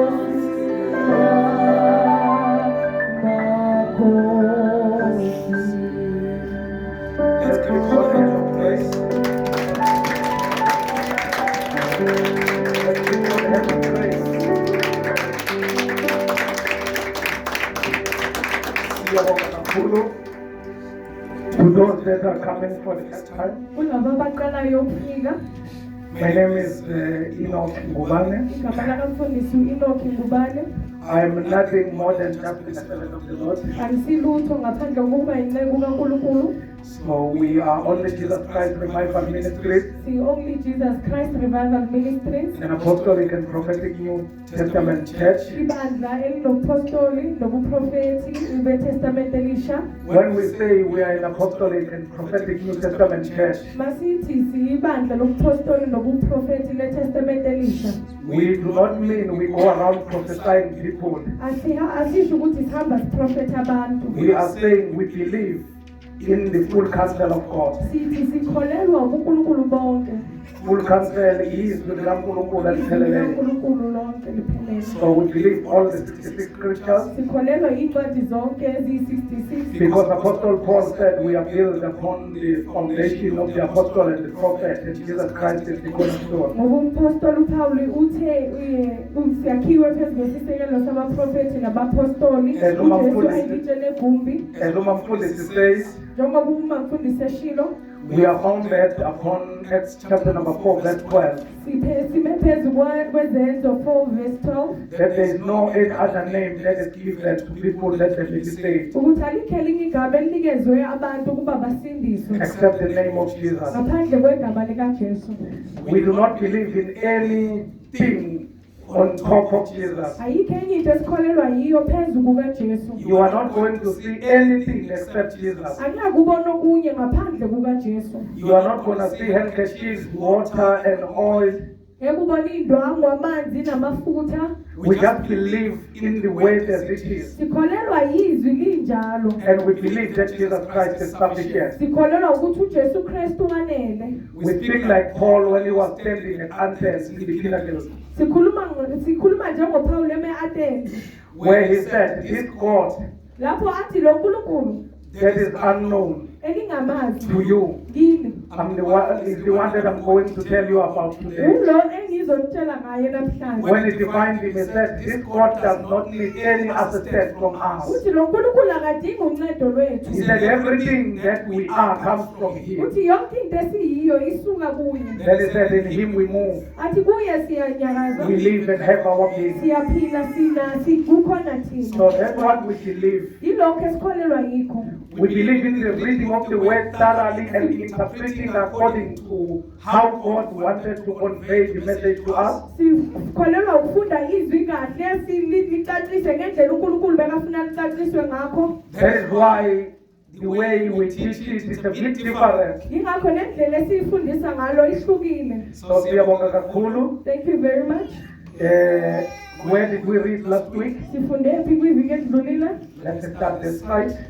Let's give God a hand of praise. Let's give God a hand of praise. Siyabonga kakhulu. To those that are coming for the first time, kulaba abaqalayo ukufika. my name is Enoch Ngubane. Igama lakamfundisi u-Enoch Ngubane. I am nothing more than just a servant of the Lord. Angisilutho ngaphandle kokuba yinceku kaNkulunkulu. So we are only Jesus Christ Revival Ministries, Only Jesus Christ Revival Ministries. an apostolic and prophetic New Testament church. Ibandla elinobupostoli nobuprofethi beTestament Elisha. When we say we are an apostolic and prophetic New Testament church, Masithi siyibandla lobupostoli nobuprofethi leTestament Elisha. we do not mean we go around prophesying people. Asisho ukuthi sihamba siprofetha abantu. We are saying we believe in the full counsel of God. Sithi sikholelwa kuNkulunkulu bonke. Full counsel is the kaNkulunkulu alipheleleyo. uNkulunkulu lonke liphelele. So we believe all the 66 scriptures Sikholelwa incwadi zonke eziyi-66 because Apostle Paul said we are built upon the foundation of the apostle and the prophet, and Jesus Christ is the cornerstone. ngoba umpostoli uPawuli uthe siyakhiwe phezu kwesisekelo sabaprofethi nabapostoli uJesu ayilitshe negumbi As umfundisi says, njengoba umfundisi eshilo we are founded upon Acts chapter number 4 verse 12, sime phezu kwezenzo 4 verse 12 that there is no any other name that is given to people that they may be saved ukuthi alikho elinye igama elinikezwe abantu ukuba basindiswe except the name of Jesus. ngaphandle kwegama likaJesu. We do not believe in anything on top of Jesus. Ayikho enye into esikholelwa yiyo phezu kukaJesu. You are not going to see anything except Jesus. Angakubona okunye ngaphandle kukaJesu. You are not going to see handkerchiefs, water and oil. Ekubona indwangu, amanzi namafutha. We just believe in the word as it is. Sikholelwa yizwi linjalo. And we believe that Jesus Christ is sufficient. Sikholelwa ukuthi uJesu Kristu wanele. We speak like Paul when he was standing at Athens in the Pinnacle, Sikhuluma njengoPaul eMathens where he said, this God lapho athi lo nkulunkulu that is unknown elingamazi to you, kini is the one that I'm going to tell you about today. ulo engizomtshela ngaye namhlanje. When he defined him, he said, this God does not need any assistance from us. Uthi lo nkulunkulu akadingi uncedo lwethu. He said, everything that we are comes from him. Uthi yonke into esiyiyo isuka kuye. Then he said, in him we move, Athi kuye siyanyakaza. we live and have our being. Siyaphila kukhona thina. So that's what we believe. Yilokho esikholelwa yikho. We believe in the reading of the word thoroughly and interpreting according to how God wanted to convey the message to us. Sikholelwa ukufunda izwi kahle silicacise ngendlela uNkulunkulu bekafuna licaciswe ngakho. That is why the way we teach it is a bit different. Yingakho nendlela esifundisa ngalo ihlukile. So siyabonga kakhulu. Thank you very much. Where did we read last week? Sifunde phi kwiviki edlulile? Let's start this slide.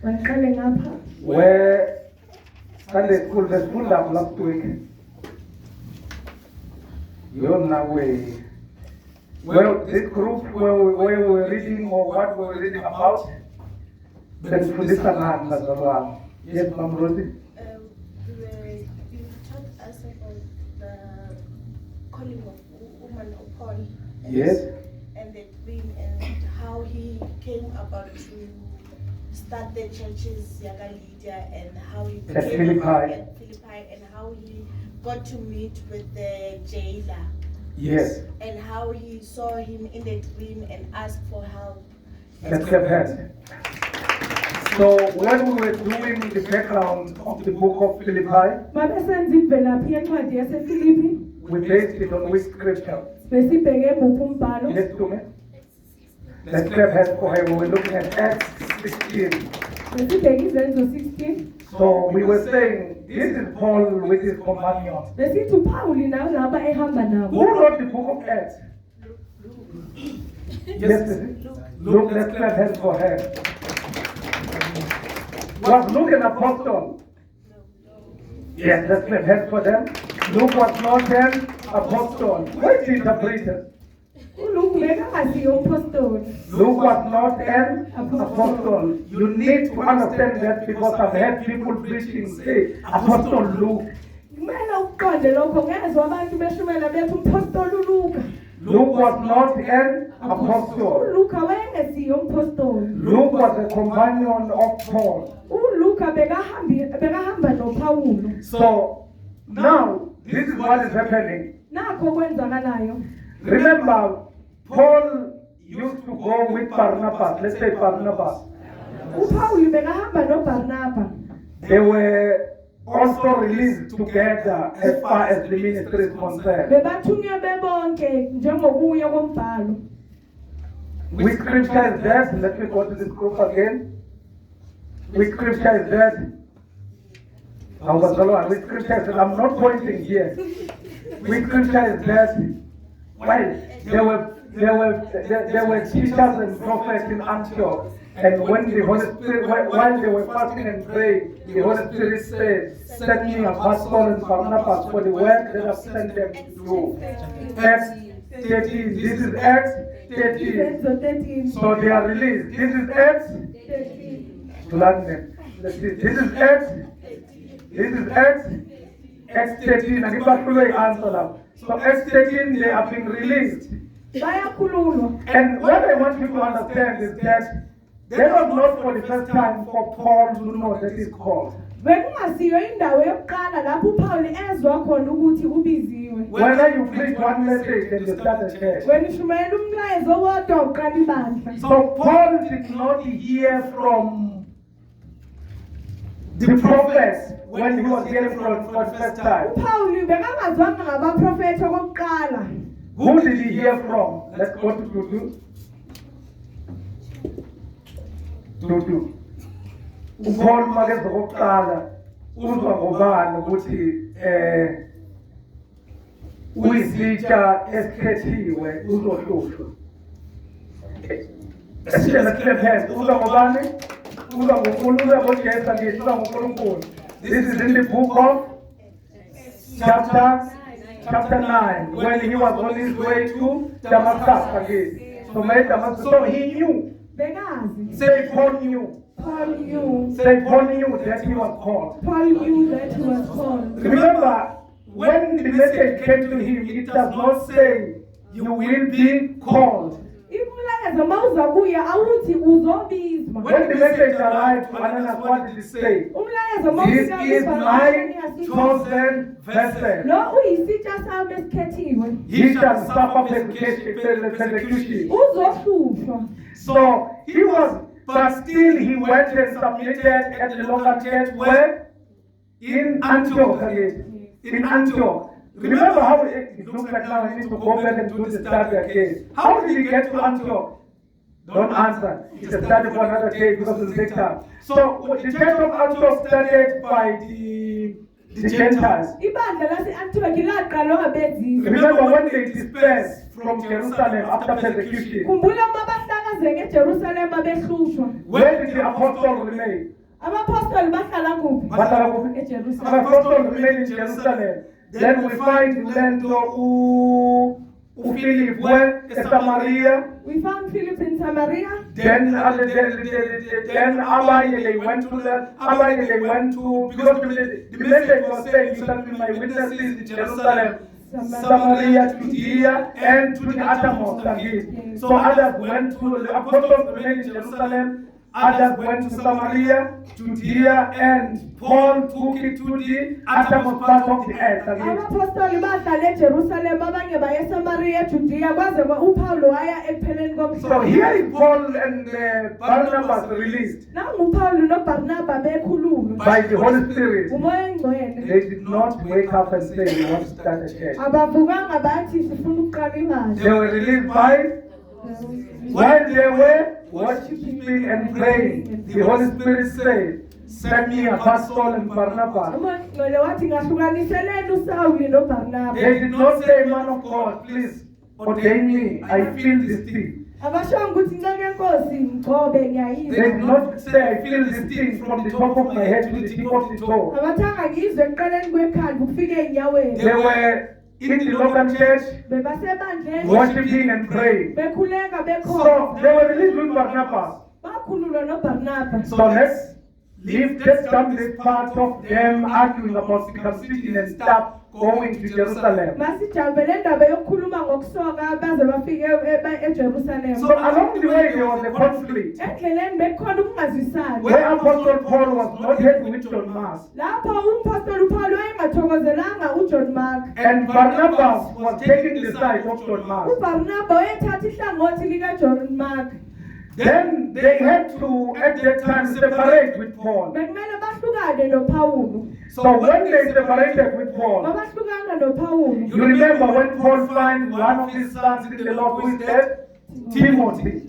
Maqale ngapha. Where Sunday school was full up last week. You're now way. Well, this group where we were reading or what we were reading about, then for this one, yes, Ma'am Rosie. You taught us about the calling of woman of Paul. Yes. And the dream and how he came about to start the churches, Yaga Lydia, and how he At came Philippi. about at Philippi, and how he got to meet with the jailer, Yes. and how he saw him in the dream and asked for help. Let's clap hands. So when we were doing the background of the book of Philippi, Mabesenza imvelaphi yencwadi yaseFilipi, we based it on which scripture? besibheke muphi umbhalo? Yes, to me. Let's clap hands for him. We're looking at Acts 16. Besibheke izenzo 16. So we were saying, this is Paul with his companions. Besithi uPawuli nalaba ehamba nabo. Who wrote the book of Acts? Yes, Luke. Let's clap hands for her. Was Luke an apostle? Yes, let's clap hands for them. Luke was not an apostle. Where's the interpreter? uLuke bekangaziyo umpostoli. Luke was not an apostle. You need to understand that because I've had people preaching say, Apostle Luke. Kumele uqonde lokho ngezwe abantu beshumela bethi umpostoli uLuka. Luke was not an apostle. uLuka wayengaziyo umpostoli. Luke was a companion of Paul. uLuka bekahamba noPawulo. So now, this is what is happening. Nakho kwenzakalayo. Remember, Paul used to go with Barnabas. Let's say Barnabas. uPawulo bekahamba noBarnaba. They were also released together as far as the ministry is concerned. Bebathunywe bebonke njengokuya kombhalo. Which scripture is that? Let me go to this group again. Which scripture is that? Which scripture is that? I'm not pointing here. Which scripture is that? Well, there were teachers and prophets in Antioch, and when the Holy Spirit, while they were fasting and praying, the Holy Spirit said, "Set me apart, Paul and Barnabas, for the work that I've sent them to do." Acts 13. This is Acts 13. So they are released. This is Acts 13. This is Acts. This is Acts 13. And if I answer them. So Acts 13, they have been released. And what I want you to understand is that that was not for the first time for Paul to know that he's called. Bekungasiyo indawo yokuqala lapho uPaul ezwa khona ukuthi ubiziwe. Whether you preach one message and you start a church. Wena ushumayela umlayezo wodwa uqala ibandla. So Paul did not hear from the prophets when he was hearing from for the first time. uPaul bekangazwanga ngabaprofeti okokuqala. Who did he hear from? Let's go to Dudu. uPaul makeze kokuqala uzwa ngobani ukuthi uyisitsha esikhethiwe uzohlushwa. Uzwa ngobani? Uzwa ngoJesu ngithi uzwa ngoNkulunkulu. This is in the book of chapter 9, when he was on his way to Damascus again. So he knew. Say Paul knew. Say Paul knew that he was called. Remember, when the message came to him, it does not say you will be called. When the message arrived to Ananias, what did it say? This is my chosen vessel. He shall suffer persecution. So he was, but still he went and submitted at the local church where? In Antioch again. In Antioch. Remember how it looks like now I need to go back and do the study again. How did he get to Antioch? Don't answer. It's a study for another day because it's big time. So the church of Antioch started by the Gentiles. Remember when they dispersed from Jerusalem after persecution. Where did the apostles remain? Apostles remained in Jerusalem. Then we find Philip where? Samaria. We found Philip in Samaria. Then they went to because the message was saying you shall be my witnesses in Jerusalem, Samaria, Judea, and to the uttermost again. So others went to the apostles remained in Jerusalem. Others went to Samaria, Judea, and Paul took it to the uttermost part of the earth. So here is Paul and Barnabas released by the Holy Spirit. They did not wake up and say, we want to start a church. They were released by while they were worshiping and praying, the Holy Spirit said, "Send me apart Saul and Barnabas." They did not say, "Man of God, please ordain me. I feel this thing." They did not say, "I feel this thing from the top of my head to the tip of the toe." They were in the local church, bebasebandleni worshiping and praying. bekhuleka So bekhona they were released with Barnabas. bakhululwa noBarnaba. So let's jump this part of them arguing about circumcision and stuff going to Jerusalem. Masijabe le ndaba yokukhuluma ngokusoka baze bafike eJerusalem. So along the way there was a conflict Endleleni bekhona ukungazwisani. where Apostle Paul was not happy with John Mark. Lapho umpostoli uPaul wayengathokozelanga uJohn Mark. And Barnabas was taking the side of John Mark. uBarnaba wayethatha ihlangothi likaJohn Mark. Then they had to, at that time, separate with Paul. Bekumele bahlukane noPawulu. So when they separated with Paul, Babahlukana noPawulu. you remember when Paul finds one of his sons in the Lord who is dead? Timothy.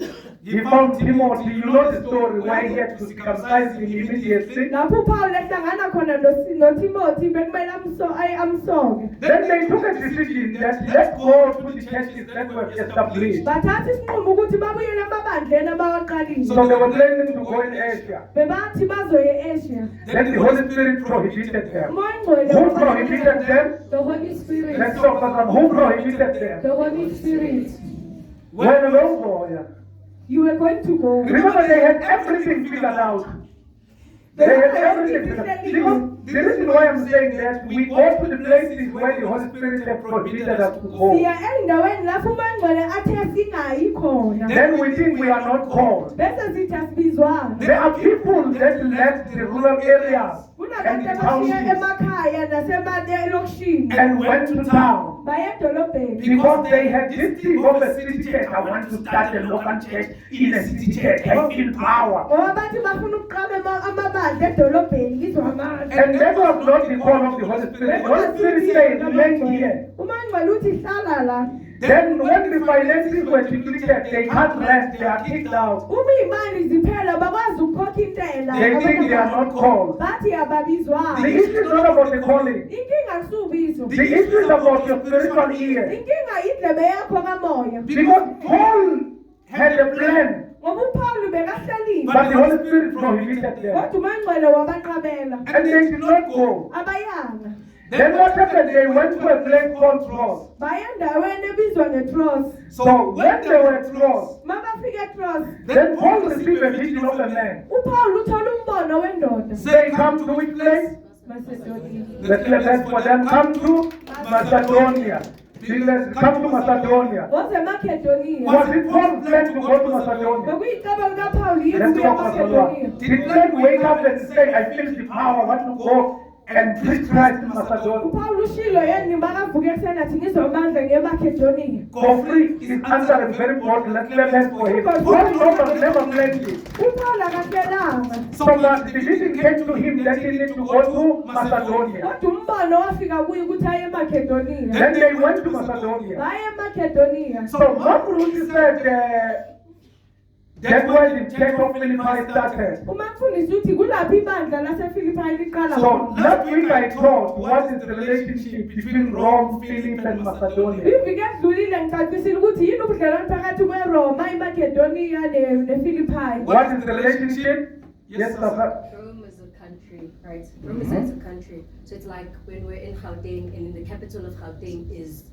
He found Timothy. You know the story where he had to circumcise him immediately. Lapho uPaul ehlangana khona noTimothy bekumele amsoke. Then they took a decision that let's go to the churches that were established. Bathatha isinqumo ukuthi babuyele emabandleni abawaqalile. So they were planning to go in Asia. Bebathi bazoye eAsia. Then the Holy Spirit prohibited them. Umoya Ngcwele Who prohibited them? The Holy Spirit. Let's talk about who prohibited them. The Holy Spirit. Where the Lord for You were going to go. Remember, they had everything figured out. They had everything figured out. Because the reason why I'm saying that we go to the places where the Holy Spirit has prohibited us to go. Siya endaweni lapho umoya Ngcwele athe singayi khona. Then we think we are not called. Bese sithi asibizwanga. There are people that left the rural areas and Kunabantu the abashiya townships emakhaya nasemalokishini. and went to town. Baya edolobheni. Because they had this thing of a city church. I want to start a local church in a city church. I feel power. Ngoba bathi bafuna ukuqaba amabandla edolobheni ngizwa amandla. And that was not the call of the Holy Spirit. The Holy Spirit said, remain here. Umoya Ngcwele uthi hlala la. Then when the finances were depleted, they can't rest, they are kicked out. Uma imali ziphela bakwazi ukukhokha intela. They think they are not called. Bathi ababizwanga. The issue is not about the calling. Inkinga kusubizo. The issue is about your spiritual ear. Inkinga indlebe yakho kamoya. Because Paul had a plan, Ngoba uPaul bekahlelile. but the Holy Spirit prohibited them. Kodwa umoya Ngcwele wabaqabela. And they did not go. Abayanga. Then what happened? They went to a place called Troas. Baya endaweni ebizwa ngeTroas. So when they were at Troas, Mabafika eTroas. then Paul received a vision of a man. uPaul uthola umbono wendoda. They come to which place? Macedonia. Let's for them come to Macedonia. Come to Macedonia. What's Macedonia? Was it Paul's plan to go to Macedonia? Bekuyicaba likaPaul Let's yikuya talk about eMacedonia. that. Did Paul wake up and say, I feel the power, I want to go and preach Christ in Macedonia? uPaul ushilo yeni bakavuka ekuseni athi ngizwa amandla ngeMacedonia. For free is answering very important. Let's for him. Paul never planned this. uPaul akahlelanga. So the vision came to him that he needed to go to Macedonia. Kodwa umbono wafika kuye ukuthi aye eMacedonia. Then they went to Macedonia. Baya eMacedonia. So Mark Ruth said, that's why the church of Philippi started. Uma mfundisi uthi kulaphi ibandla laseFilipi liqala So khona. last week I taught what is the relationship between Rome, Philip, and Macedonia. Iviki edlulile ngicacisile ukuthi yini ubudlelwano phakathi kweRoma, iMacedonia neFilipi. What is the relationship? Yes, Papa. Rome is a country, right? Rome is a country. So it's like when we're in Gauteng, and the capital of Gauteng is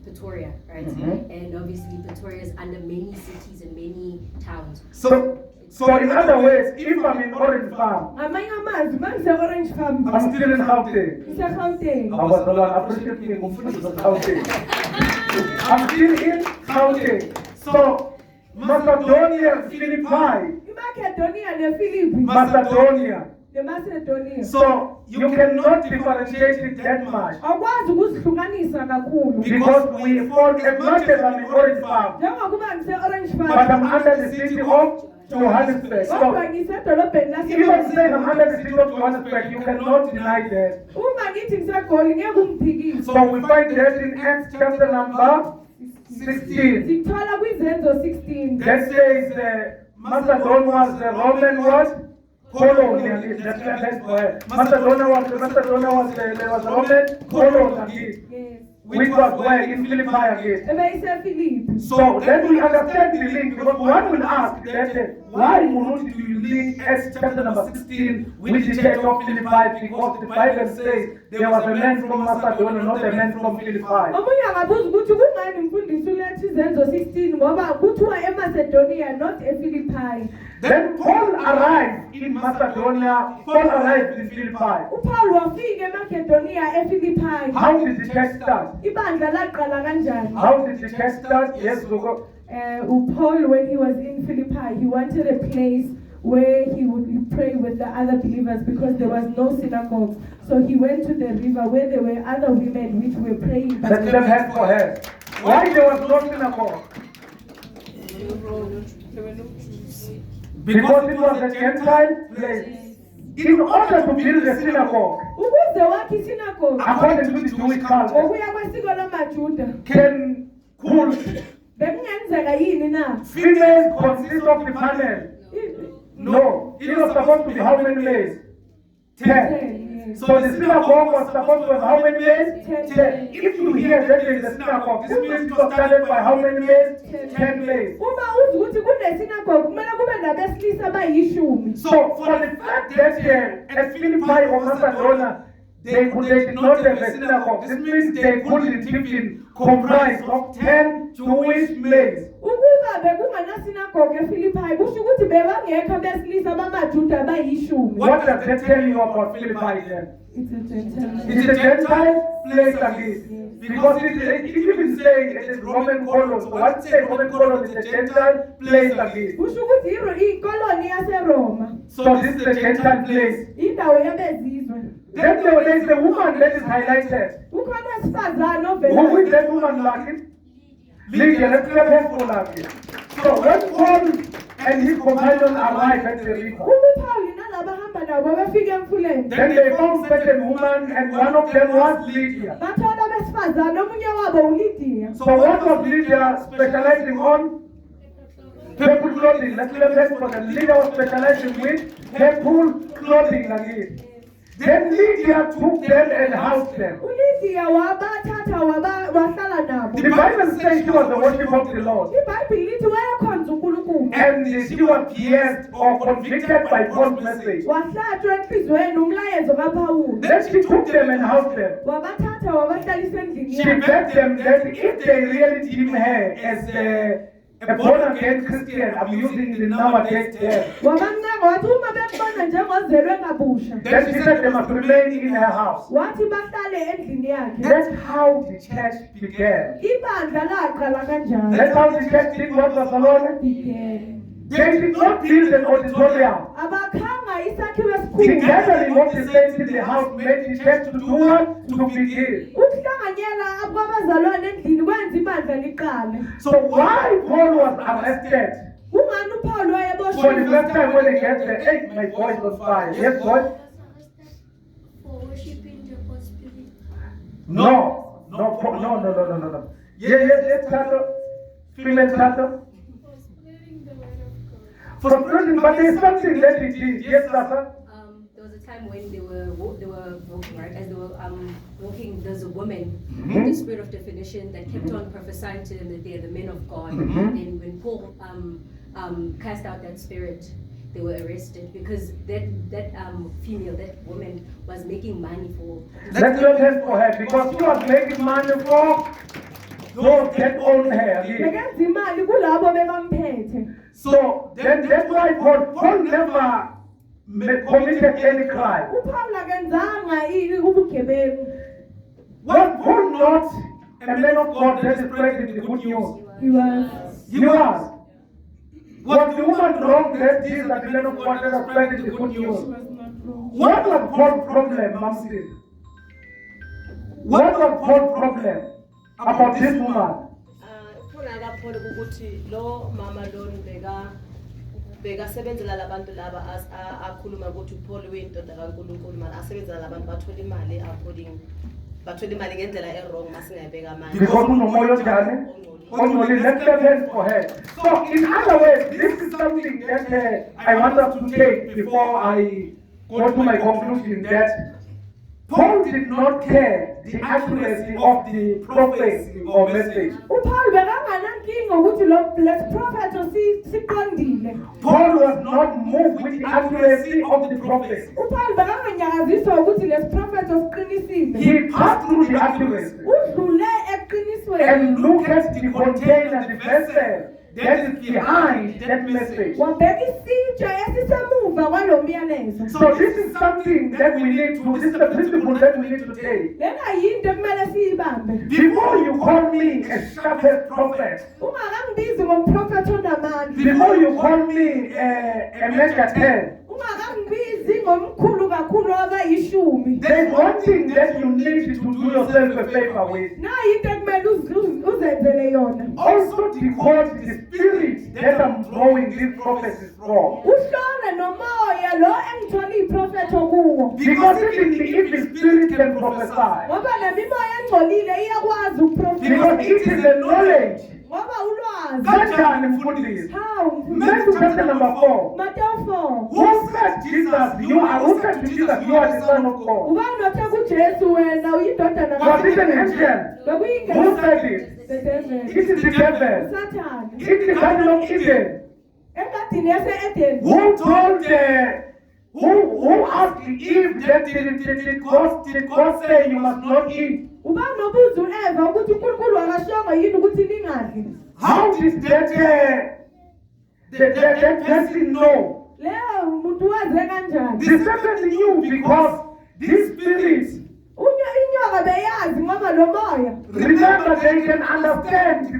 Pretoria, right? And obviously Pretoria is under many cities and many towns. So in other words, if I'm in Orange Farm, Ngamanye amazwi mangise Orange Farm. I'm still in Gauteng. Ise-Gauteng. I was the one appreciating me from Gauteng. I'm still in Gauteng. So Macedonia, Philippi, iMacedonia neFilipi. Macedonia. neMacedonia. So you cannot differentiate it that much. Awukwazi ukuzihlukanisa kakhulu. Because we fought as much as I'm in Orange Farm, Njengokuba ngise-Orange but Farm. I'm under the city of Johannesburg. Kodwa So ngisedolobheni even saying I'm lase. under the city of Johannesburg, you cannot deny that. Uma ngithi ngiseGoli ngeke ungiphikise. So we find that in Acts chapter number 16. Sithola kwizenzo 16. That says Macedonia was the Roman what? Colonialist. That's why Macedonia was the Roman colonialist. Yes. which was where in Philippi again. ebeyiseFilipi. So then we understand the link, because one will ask that why Muruti do you link Acts chapter number 16 with the church of Philippi, because the Bible says there was a man from Macedonia, not a man from Philippi. Omunye angabuza ukuthi kungani mfundisi uletha izenzo 16 ngoba kuthiwa eMacedonia not eFilippi. Then Paul arrived in Macedonia, Paul arrived in Philippi. uPaul wafika eMacedonia eFilippi. How did the church start? Ibandla laqala kanjani? How did the church start? Yes, Zuko. Paul, when he was in Philippi, he wanted a place where he would pray with the other believers because there was no synagogue. So he went to the river where there were other women which were praying. Let's clap hands for her. Why there was no synagogue? Because it was a Gentile place. In order to build a synagogue, Ukuze wakhe isinagogue, according to the Jewish culture, ngokuya kwesiko lamaJuda, can cool bekungenzeka yini na? females consist of the panel? No. It was supposed to be how many males? 10. So the synagogue was supposed to have how many males? 10. If you hear that there is a synagogue, this means it was started by how many males? 10 males. Uma uthi ukuthi kunesinagogue kumele kube nabesilisa abayishumi. So for the fact that at Philippi or Macedonia, they did not have a synagogue, this means they couldn't even comprise of 10 Jewish males. Ukuba bekunganasinagogue eFilippi kusho ukuthi bebangekho abesilisa bamaJuda abayishumi. What does that tell you about Philippi then? It's a Gentile. It's a Gentile place again. Because it even saying it is Roman colony. So what say Roman colony is a Gentile place again. Kusho ukuthi ikoloni yaseRoma. So this is a Gentile place. Indawo yabezizwe. Then there is a woman that is highlighted. Ukhona wesifazane Who is ovela. that woman like? Lydia, let's clap hands for Lydia. So when Paul and his companions arrived at the river, UPaul nalabo ahamba nabo befika emfuleni. then they found certain woman, and one of them was Lydia. Bathola abesifazane omunye wabo uLidia. So what was Lydia specializing on? Purple clothing. Let's clap hands for them. Lydia was specializing with purple clothing again. Then Lydia took them and housed them. uLidia wabathatha wahlala nabo. The Bible says she was the worship of the Lord. iBhayibheli lithi wayekhonza uNkulunkulu. And she was pierced or convicted by Paul's message. Wahlatshwa enhlizweni umlayezo kaPawulu. Then she took them and housed them. Wabathatha wabahlalisa endlini She yakhe. begged them that if they really deem her as a born-again Christian, I'm using the nowadays term, Wabamncenga wathi uma bembona njengozelwe kabusha. then she said they must remain in her house. Wathi bahlale endlini yakhe. That's how the church began. Ibandla laqala kanjalo. That's how the church did what was alone. Began. They did not build an auditorium. Abakhanga isakhiwo The esikhulu. gathering of the saints in the house made the church to do what? To begin. Ukuhlanganyela kwabazalwane endlini kwenza ibandla liqale. So why Paul was arrested? Kungani uPaul For the wayeboshwe? first time when they get there, hey, my voice was fire. Yes, boy? For worshiping the Holy Spirit. No. No. Yes, Tato. Female Tato. For spreading the word of God. For spreading, but there's something that he did. Yes, Tata. There was a time when they were walking, right? As they were walking, there's a woman Mhm. with the spirit of divination that kept on prophesying to them that they are the men of God. Mhm. And when Paul cast out that spirit, they were arrested because that female, that woman, was making money for. Let's not help for her because she was making money for those that own her. Bekenza imali kulabo bebamphethe. So then that's why Paul never committed any crime. uPaul akenzanga ubugebengu. Was Paul not a man of God that is spreading the good news? He was. He was. Was the woman wrong that is that the man of God that is spreading the good He news? was not wrong. What was Paul's problem, Mamsi? What was Paul's problem about this woman? Khona kaPaul ukuthi lo mama lona bekasebenzela labantu laba akhuluma ukuthi uPaul uyindoda kaNkulunkulu manje asebenzela labantu bathola imali bathola imali ngendlela e-wrong masingayibeka manje. Because unomoya onjani? Ongcolile. Let's clap hands for her. So in other words, this is something that I want us to take before I go to my conclusion that Paul did not care the accuracy of the prophecy or message. uPaul bekanganankinga ukuthi lo prophet siqondile. Paul was not moved with the accuracy of the prophet. uPaul bekanganyakaziswa ukuthi les prophet siqinisile. He passed through the accuracy Udlule eqinisweni. and looked at the container, the vessel that is behind that message. Wabheka isitsha esisemuva kwalo myalezo. So this is something that we need to, this is the principle that we need to take. Lena yinto ekumele siyibambe. Before you call me a shepherd prophet, Ungakangibizi ngomprofet onamandla. before you call me a mega 10, Ungakangibizi ngomkhulu kakhulu abayishumi. there's one thing that you need to do yourself a favor with. Nayi into ekumele uzenzele yona. Also decode the spirit that I'm drawing these prophecies from. Uhlole nomoya lo engithola iprofet okuwo. Because even the evil spirit can prophesy. Ngoba nemimoya engcolile iyakwazi Because ukuprofesa. it is a knowledge. Ngoba ulwazi. Kanjani mfundisi? How? Matthew chapter number 4. Matthew 4. Who said Jesus, who said to Jesus, you are the son of God? Ubani othe kuJesu wena uyindodana Was it an angel? Who said it? The devil. It is the devil. Satan. It is the Garden of Eden. Engadini yase-Eden. Who told who asked Eve that did God say you must not eat? Ubani nobuza uEva ukuthi uNkulunkulu akashongo yini ukuthi ningadli. How did that person know? Leyo umuntu waze kanjani? The serpent knew because these spirits, Inyoka beyazi ngoba lo moya. remember, they can understand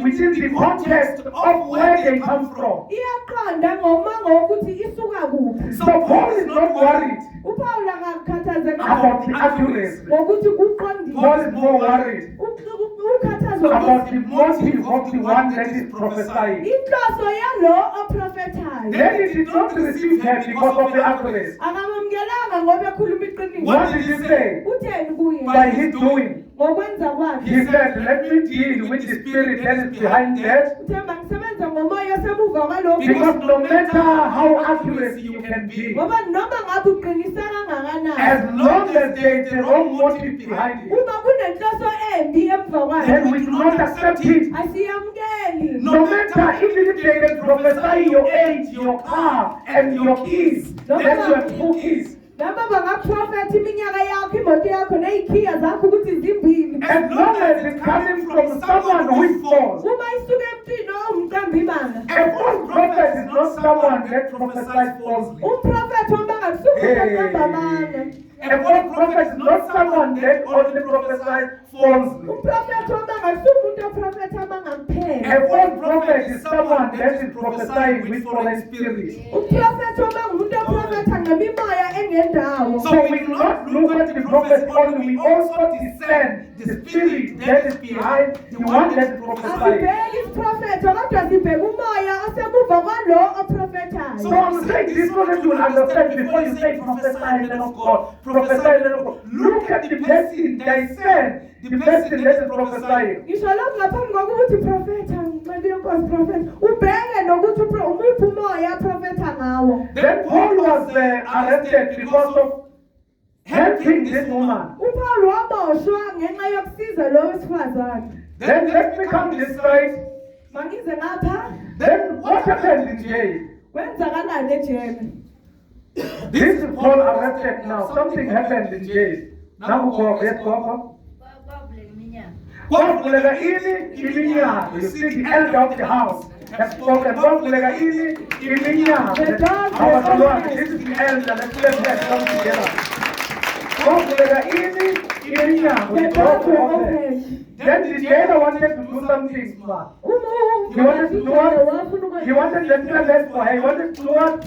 within the context of where they come from. Iyaqonda ngomango wokuthi isuka kuphi. So Paul is not worried uPaul akakhathazeki about the accuracy. ngokuthi kuqondile. Paul is more worried Ukhathazwa about the motive of the one that is prophesying. inhloso yalo oprofethayo. Then he did not receive her because of the accuracy. Akamamkelanga ngoba ekhuluma iqiniso. What did he say? Utheni kuye? By his doing, Ngokwenza kwakhe. he said, let me deal with the spirit that is behind that. Uthemba ngisebenza ngomoya osemuva kwalokho. Because no matter how accurate you can be, Ngoba noma ngabe uqiniseka kangakanani. as long as there is a wrong motive behind it, Uma kunenhloso embi emva then kwayo. we do not accept it. Asiyamukeli. No matter even if they can prophesy your age, your car, and your keys, that you have 2 keys. Noma bangaprofeta iminyaka yakho, imoto yakho nezikhiya zakho ukuthi zimbili. As long as it's coming from someone who is false. Uma isuka emntwini owumqambi imanga. A false prophet is not someone that prophesies falsely. Umprofethi uma ngasuka aqamba amanga. A false prophet is not someone that only prophesies falsely. Umprofethi uma ngasuka umuntu oprofetha amangakuphela. A false prophet is someone that is prophesying with fallen spirits. Umprofethi uma ngumuntu oprofetha ngemimoya engendawo. So we do not look at the prophet only, we also discern the spirit that is behind the one that is prophesying. Asibheki isiprofetho kodwa sibheka umoya osemuva kwalo oprofethayo. So I'm saying this so that you will understand before you say prophesy in the name of God. Prophesy in the name of God. Look at the person, discern the person that is prophesying. Ngisho lokho ngaphambi kokuthi profetha ngincebe inkosi profetha. Ubheke nokuthi umuphi umoya profetha ngawo. Then Paul was arrested because of helping this woman. uPaul waboshwa ngenxa yokusiza lo wesifazane. Then let me come this side. Mangize ngapha. Then what happened in jail? Kwenzakalani ejele? This is Paul arrested now. Something happened in jail. Now go, let's go. Kwavuleka iminyaka. You see the elder of the house has spoken. Kwavuleka iminyaka. Our Lord, this is the elder. Let's come together. Kwavuleka iminyaka. The door was open. Then the jailer wanted to do something smart. He wanted to do what? He wanted to do for her. He wanted to do what?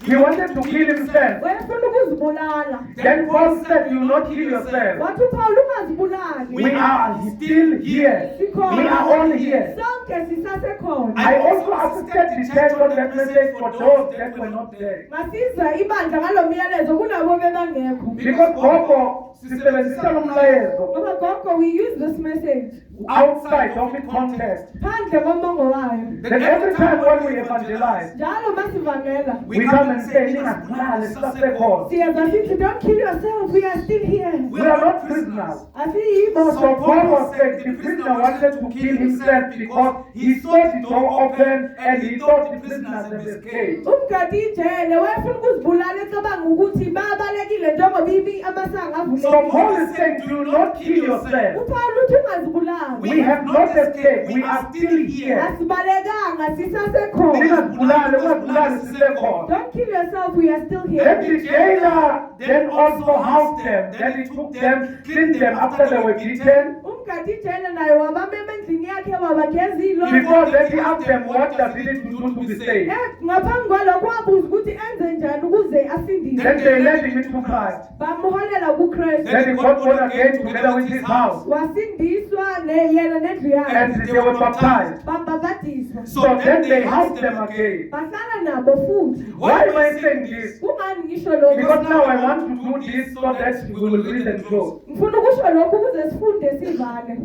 He wanted to kill himself. Wayefuna ukuzibulala. Then Paul said, you will not kill yourself. Wathi uPaul ungazibulali. We are still here. We are all here. Sonke sisasekhona. I also assisted the church on that message for those that were not there. Masiza ibandla ngalo myalezo kulabo bebangekho. Because Gogo, sisebenzisa lo mlayezo. Ngoba gogo we use this message outside of its context, phandle komongo wayo. then every time when we evangelize, Njalo masivangela we come and say, "Ningabulali, sisasekhona." siyaza sithi don't kill yourself, we are still here. We are not prisoners. Asiyibo. So Paul was saying the prisoner wanted to kill himself because he saw the door open and he thought the prisoners had escaped. Umgadi ijele wayefuna ukuzibulala ecabanga ukuthi babalekile njengoba amasango So avulekile. Paul is saying, "Do not kill yourself. uPaul uthi ungazibulali. We have not escaped. We are still here." Asibalekanga sisasekhona. Ningabulali, ungabulali, sisekhona. Don't kill yourself, we are still here. Then the jailer then also housed them. Then he took them, cleaned them after they were beaten. Umgadi ijele naye wabamema endlini yakhe wabageza iilonda. Before that, he asked them, "What does he need to do to be saved?" Ngaphambi kwalokho wabuza ukuthi enze njani ukuze asindiswe. Then they led him into Christ. Bamholela kuKristu. Then he got born again together with his house. Wasindiswa yena nendlu yakhe. And they were baptized. Babhabhadiswa. So then they housed them again. Bahlala nabo futhi. Why am I saying this? Kungani ngisho lokho? Because now I want to do this so that we will read and go. Ngifuna ukusho lokho ukuze sifunde sivale.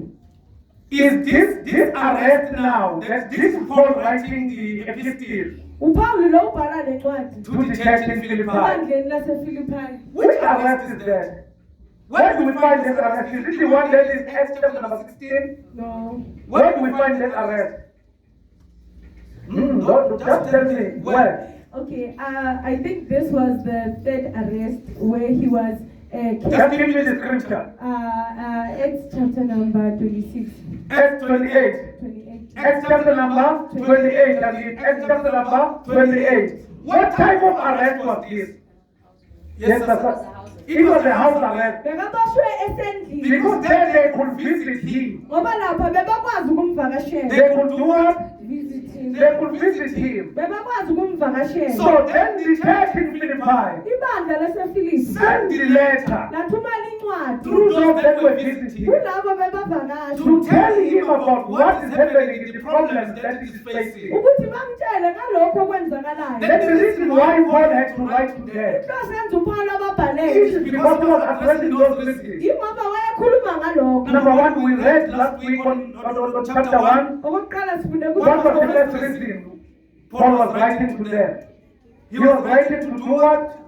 Is this arrest now, that this is Paul writing the epistle uPaul lo ubhala lencwadi to the church in Philippi? ebandleni laseFilipi. Which arrest is that? Where do we find this arrest? Is it the one that is Acts chapter number 16? No. Where do we find that arrest? Lord, just tell me where. Okay, I think this was the third arrest where he was Just give me the scripture. Acts chapter number 26. Acts 28. 28. Acts chapter number 28. And in Acts chapter number 28. What type of arrest was this? Yes, sir. It was a house arrest. Bekabashwe esendlini Because then they could visit him. ngoba lapha bebakwazi ukumvakashela. They could do what? Visit him. They could visit him. Bebakwazi ukumvakashela. So then the church in Philippi Ibandla laseFilipi sent the letter lathumela incwadi through those that were visiting kulabo bebavakasha to tell him about what is happening in the problems that he is facing. ukuthi bamtshele ngalokho okwenzakalayo. That's the reason why Paul had to write to them. Inhloso yenza uPaul It ababhalele is because he was addressing those listening. ingoba wayekhuluma ngalokho. Number one, we read last week on chapter 1. Okokuqala sifunde What was the first reason Paul was writing to them? He was writing to do what?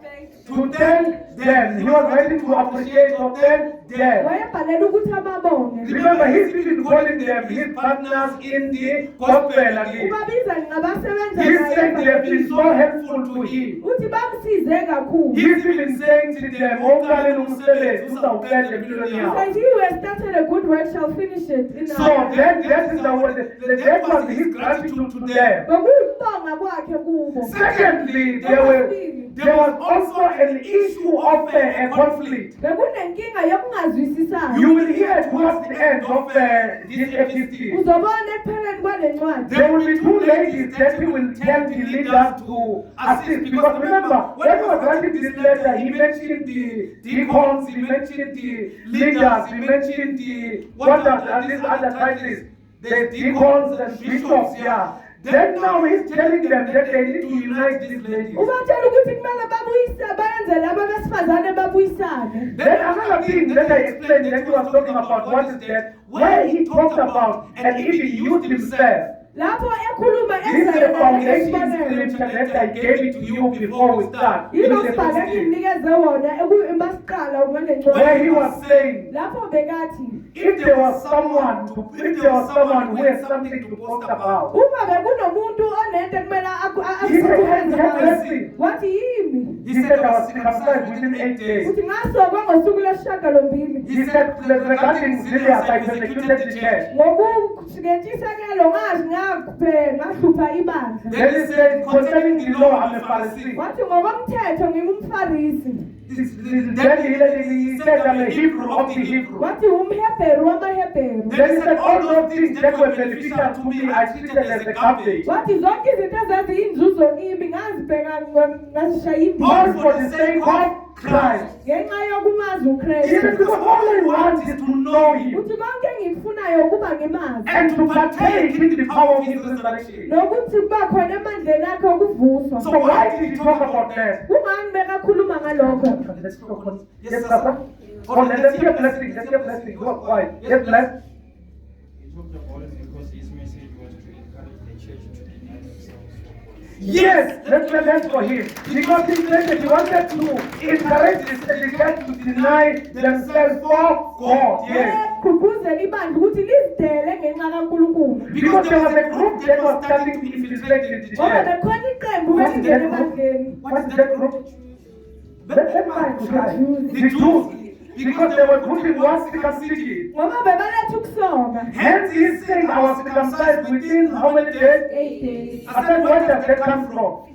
To thank them. He was writing to appreciate or thank them. wayebhalela ukuthi ababonge. Remember, he's even calling them his partners in the gospel again. Ubabiza ngabasebenza He's saying they have naye. been so helpful to him. Uthi bamsize kakhulu. He's even saying to them, "Oqale umsebenzi uzawuqeda empilweni yakho." Because he who has started a good work shall finish it in So then that is that was his gratitude to them. ngokuyibonga kwakhe kubo. Secondly, there was also an issue of a conflict. Bekunenkinga yokungazwisisani. You will hear towards the end of this episode. Uzobona ekupheleni kwale ncwadi. There will be two ladies that he will tell the leaders to assist. Because remember, when he was writing this letter, he mentioned the deacons, he mentioned the leaders, he mentioned the what are these other titles? The deacons and bishops, yeah. Then now he's telling them that they need to unite these ladies. Ubatshela ukuthi kumele babuyisane bayenze labo besifazane babuyisane. Then another thing that I explained that he was talking about, what is that? Where he talked about and even used himself. Lapho ekhuluma This is the foundation scripture that I gave it to you before we start. In yilo the mbhalo episode, enginikeze wona emasiqala ngale where he ncwadi. was saying, Lapho bekathi if there was someone who has something to boast about, uma bekunomuntu onento ekumele He said, akusukuze wathi yimi. he said, I was circumcised within 8 days. Uthi ngasokwa ngosuku lesishiyagalombili. He said, regarding Julius, I persecuted the church. Ngokungentshisekelo ngahlupha ibandla. Then he said, concerning the law, I'm a Pharisee. Wathi ngokomthetho ngingumfarisi. Then he said, I'm a Hebrew of the Hebrew. Wathi umHebheru wamaHebheru. Then he said, all those things that were beneficial to me, I treated as a garbage. Wathi zonke izinto ezaziyinzuzo kimi ngazibheka ngazishaya All imbiza for the sake of Christ. ngenxa yokumazi uKristu. Even because all I want is to know Him Uthi konke engikufunayo ukuba ngimazi and to partake in the power of His resurrection. nokuthi kuba khona emandleni akhe okuvuswa. So why did he talk about that? Kungani bekakhuluma ngalokho? Let's talk on. Yes, Papa. Oh, let's hear blessing. Let's hear blessing. You are quiet. Yes, bless. Yes, let's lament for him. Because he said that he wanted to encourage the church to deny themselves for God. Yes. Kugqugquzela ibandla ukuthi lizidele ngenxa kaNkulunkulu. Because there was a group that was starting to infiltrate the Ngoba church. bekhona iqembu What is belingena that group? ebandleni. What is that group? Let's find the Jews. Because they were grouping one circumcision. Ngoba bebaletha ukusoka. Hence he's saying I was circumcised within how many days? 8 days. I said, where does that come from?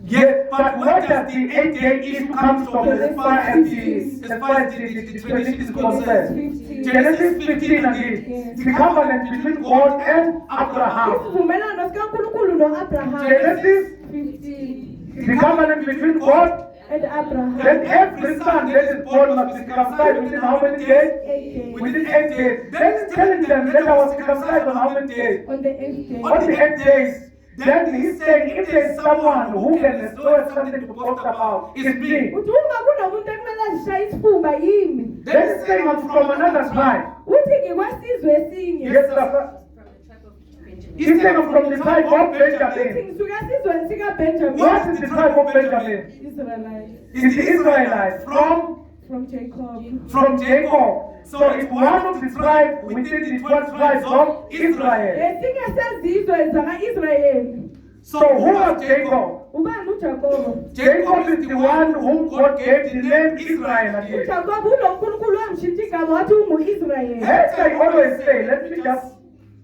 Yes, but where does the 8-day issue come from as far as the tradition is concerned? Genesis 15 again. The covenant between God and Abraham. Isivumelwano sikaNkulunkulu noAbraham. Genesis, 15 the covenant between God and Abraham. and every son that is born must be circumcised within how many days? 8 days. Within 8 days. Then he's telling them that I was circumcised on how many days? On the 8th day. On the 8 days. Then he's saying if there's someone who can restore something to boast about, it's me. Uthi uma kunomuntu ekumele azishaye isifuba yimi. Then he's saying I'm from another tribe. Uthi ngikwesizwe esinye. Yes, sir. He's saying I'm from the tribe of Uthi Benjamin. ngisuka esizweni sikaBenjamin. What is the tribe of Benjamin? Israelites. It's the Israelites From Jacob. from Jacob. So it's one of the tribes within the 12 tribes of Israel. Esinye sezizwe zaka-Israyeli. So who was Jacob? Ubani uJakobo? Jacob is the one whom God gave the name Israel again. uJakobo ulo nkulunkulu wamshintsha igama wathi ungu-Israyeli. As I always say, let me just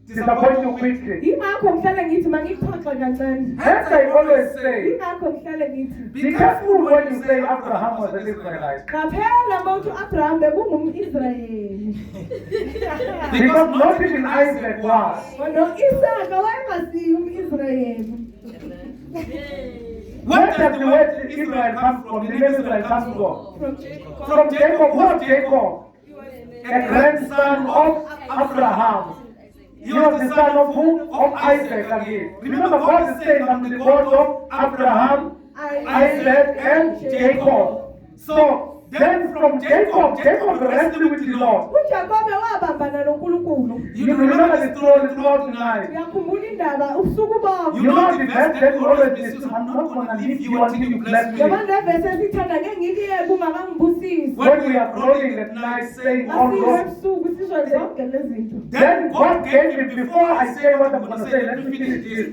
disappoint you quickly. Yingakho ngihlale ngithi mangikuxoxe kancane. As I always say, Yingakho ngihlale ngithi be careful when you say Abraham was an Israelite. qaphela mawuthi u-Abraham bekungum'Israyeli. Because not even Isaac was. No-Isaka wayengasiyo um'Israyeli. Where does the word Israel come from? The name Israel comes from? From Jacob. From Jacob. Who was Jacob? A grandson of Abraham. He was the son of whom? Of Isaac again. Remember, God is saying, I'm the God of Abraham, Isaac, and Jacob. So, then from Jacob wrestled with the Lord. uJakobe wabambana noNkulunkulu. You remember the story throughout the night. Uyakhumbula indaba ubusuku bonke. You know the verse that will always be, I'm not going to leave you until you bless me. Yabona levese esithanda ngeke ngikuyeke ungakangibusisi. When we are rolling at night saying, oh Asiwe Lord, ebusuku sizwe zonke lezi zinto. then God gave me, before I say what I'm going to say, let me finish this.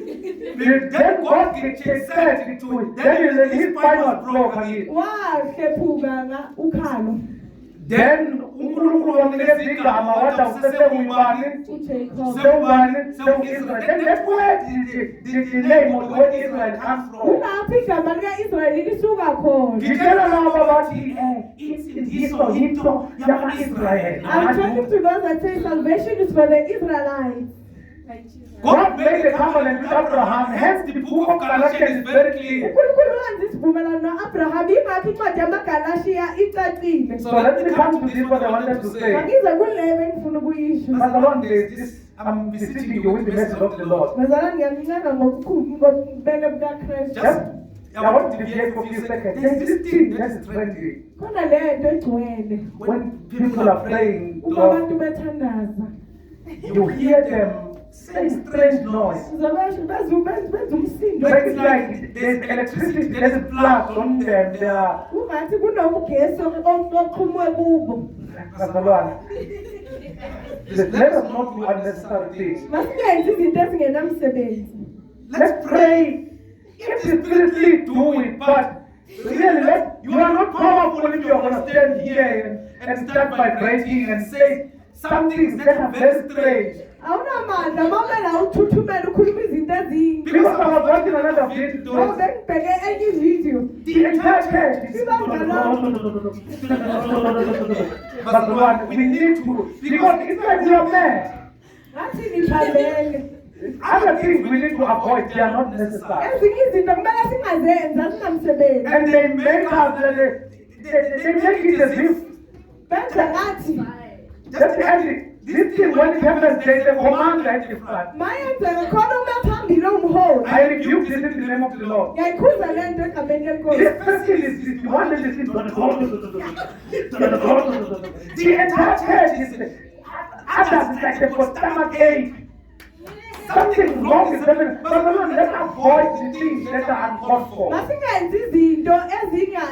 Then God said it to it. Then his final broke again. Wahlephuka ukhalo Then uNkulunkulu wamnikeza igama wathi awusesengubani? uJacob. Sewubani? Sewu-Israel. Then that's where the name of where Israel comes from. Kulapho igama lika-Israyeli lisuka khona. Ngitshela laba bathi into yama-Israyeli. I'm talking to those that say salvation is for the Israelites. God made a covenant with Abraham, hence the book of Galatians is very clear. uNkulunkulu wenza isivumelwano no-Abraham yingakho incwadi yamaGalashiya icacile. So let me come to this what I wanted to say. Angize kulebe engifuna ukuyisho. Mazalwane, this I'm beseeching you with the message of the Lord. Bazalwane ngiyanincenga ngobubele bukaKristu. Just I want to deviate for a few seconds. There's this thing that's trendy. Khona lento egcwele. When people are praying, Uma abantu bethandaza. you hear them say strange noise. Uzabasho benza umsindo. It's like there's electricity, there's plugs on them. They are. Ungathi kunogesi oqhumwe kubo. Mazalwane, let us not do unnecessary things. Masingenzi izinto ezingenamsebenzi. Let's pray. If the Spirit lead, do it. But really, you are not powerful if you are going to stand here and start vibrating and say some things that are very strange. Awunamandla mawumela uthuthumela ukhuluma izinto ezimbi. Because I was watching another video. Bengibheke enye ivideo. The entire church is but the one we need to, because it's like we are mad. Ngathi niphalele. Other things we need to avoid, they are not necessary. Ezinye izinto kumele singazenzi azinamsebenzi. And they make us, they make it as if, Benza ngathi that's the end. This thing, when it happens, there's a command that is flat. mayenzeka khona uma phambili omholi. I rebuke this in the name of the Lord. Ngiyayikhuza le nto egameni lenkosi. This person is the one that is in the entire church is others is like they've got stomach ache. something wrong is happening. But Lord, let's avoid the things that are uncalled for. Masingenzi izinto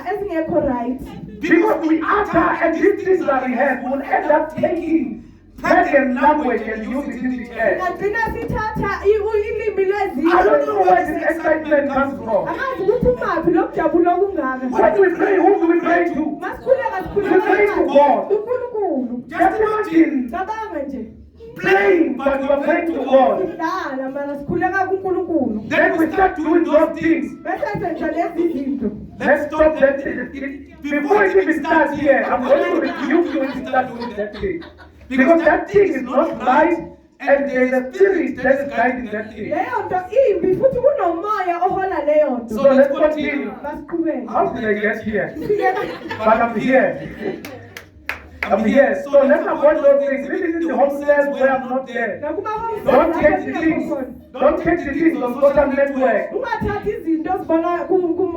ezingekho right. Because we utter and these things that we have will end up taking pagan language and use it in the church. Ngagcina sithatha ilimi lezizwe. I don't know where this excitement comes from. Angazi ukuthi umaphi lokujabula okungaka. When we pray, who do we pray to? Masikhuleka We pray to God. uNkulunkulu. Just imagine Cabanga nje. praying, but you are praying to God. Sidlala mara sikhuleka kuNkulunkulu. Then we start doing those things. Bese senza lezi zinto. Let's stop that. Before it even starts here, I'm going to rebuke you if you start doing that thing. Because that thing is not right, and there is a spirit that is guiding that thing. Leyo nto imbi futhi kunomoya ohola leyo nto. So let's continue. Masiqhubeke. How did I get here? But I'm here. I'm here. So let's avoid those things. Living in the homeless where I'm not there. Don't take the things. Don't take the things on social network Ungathathi izinto zibona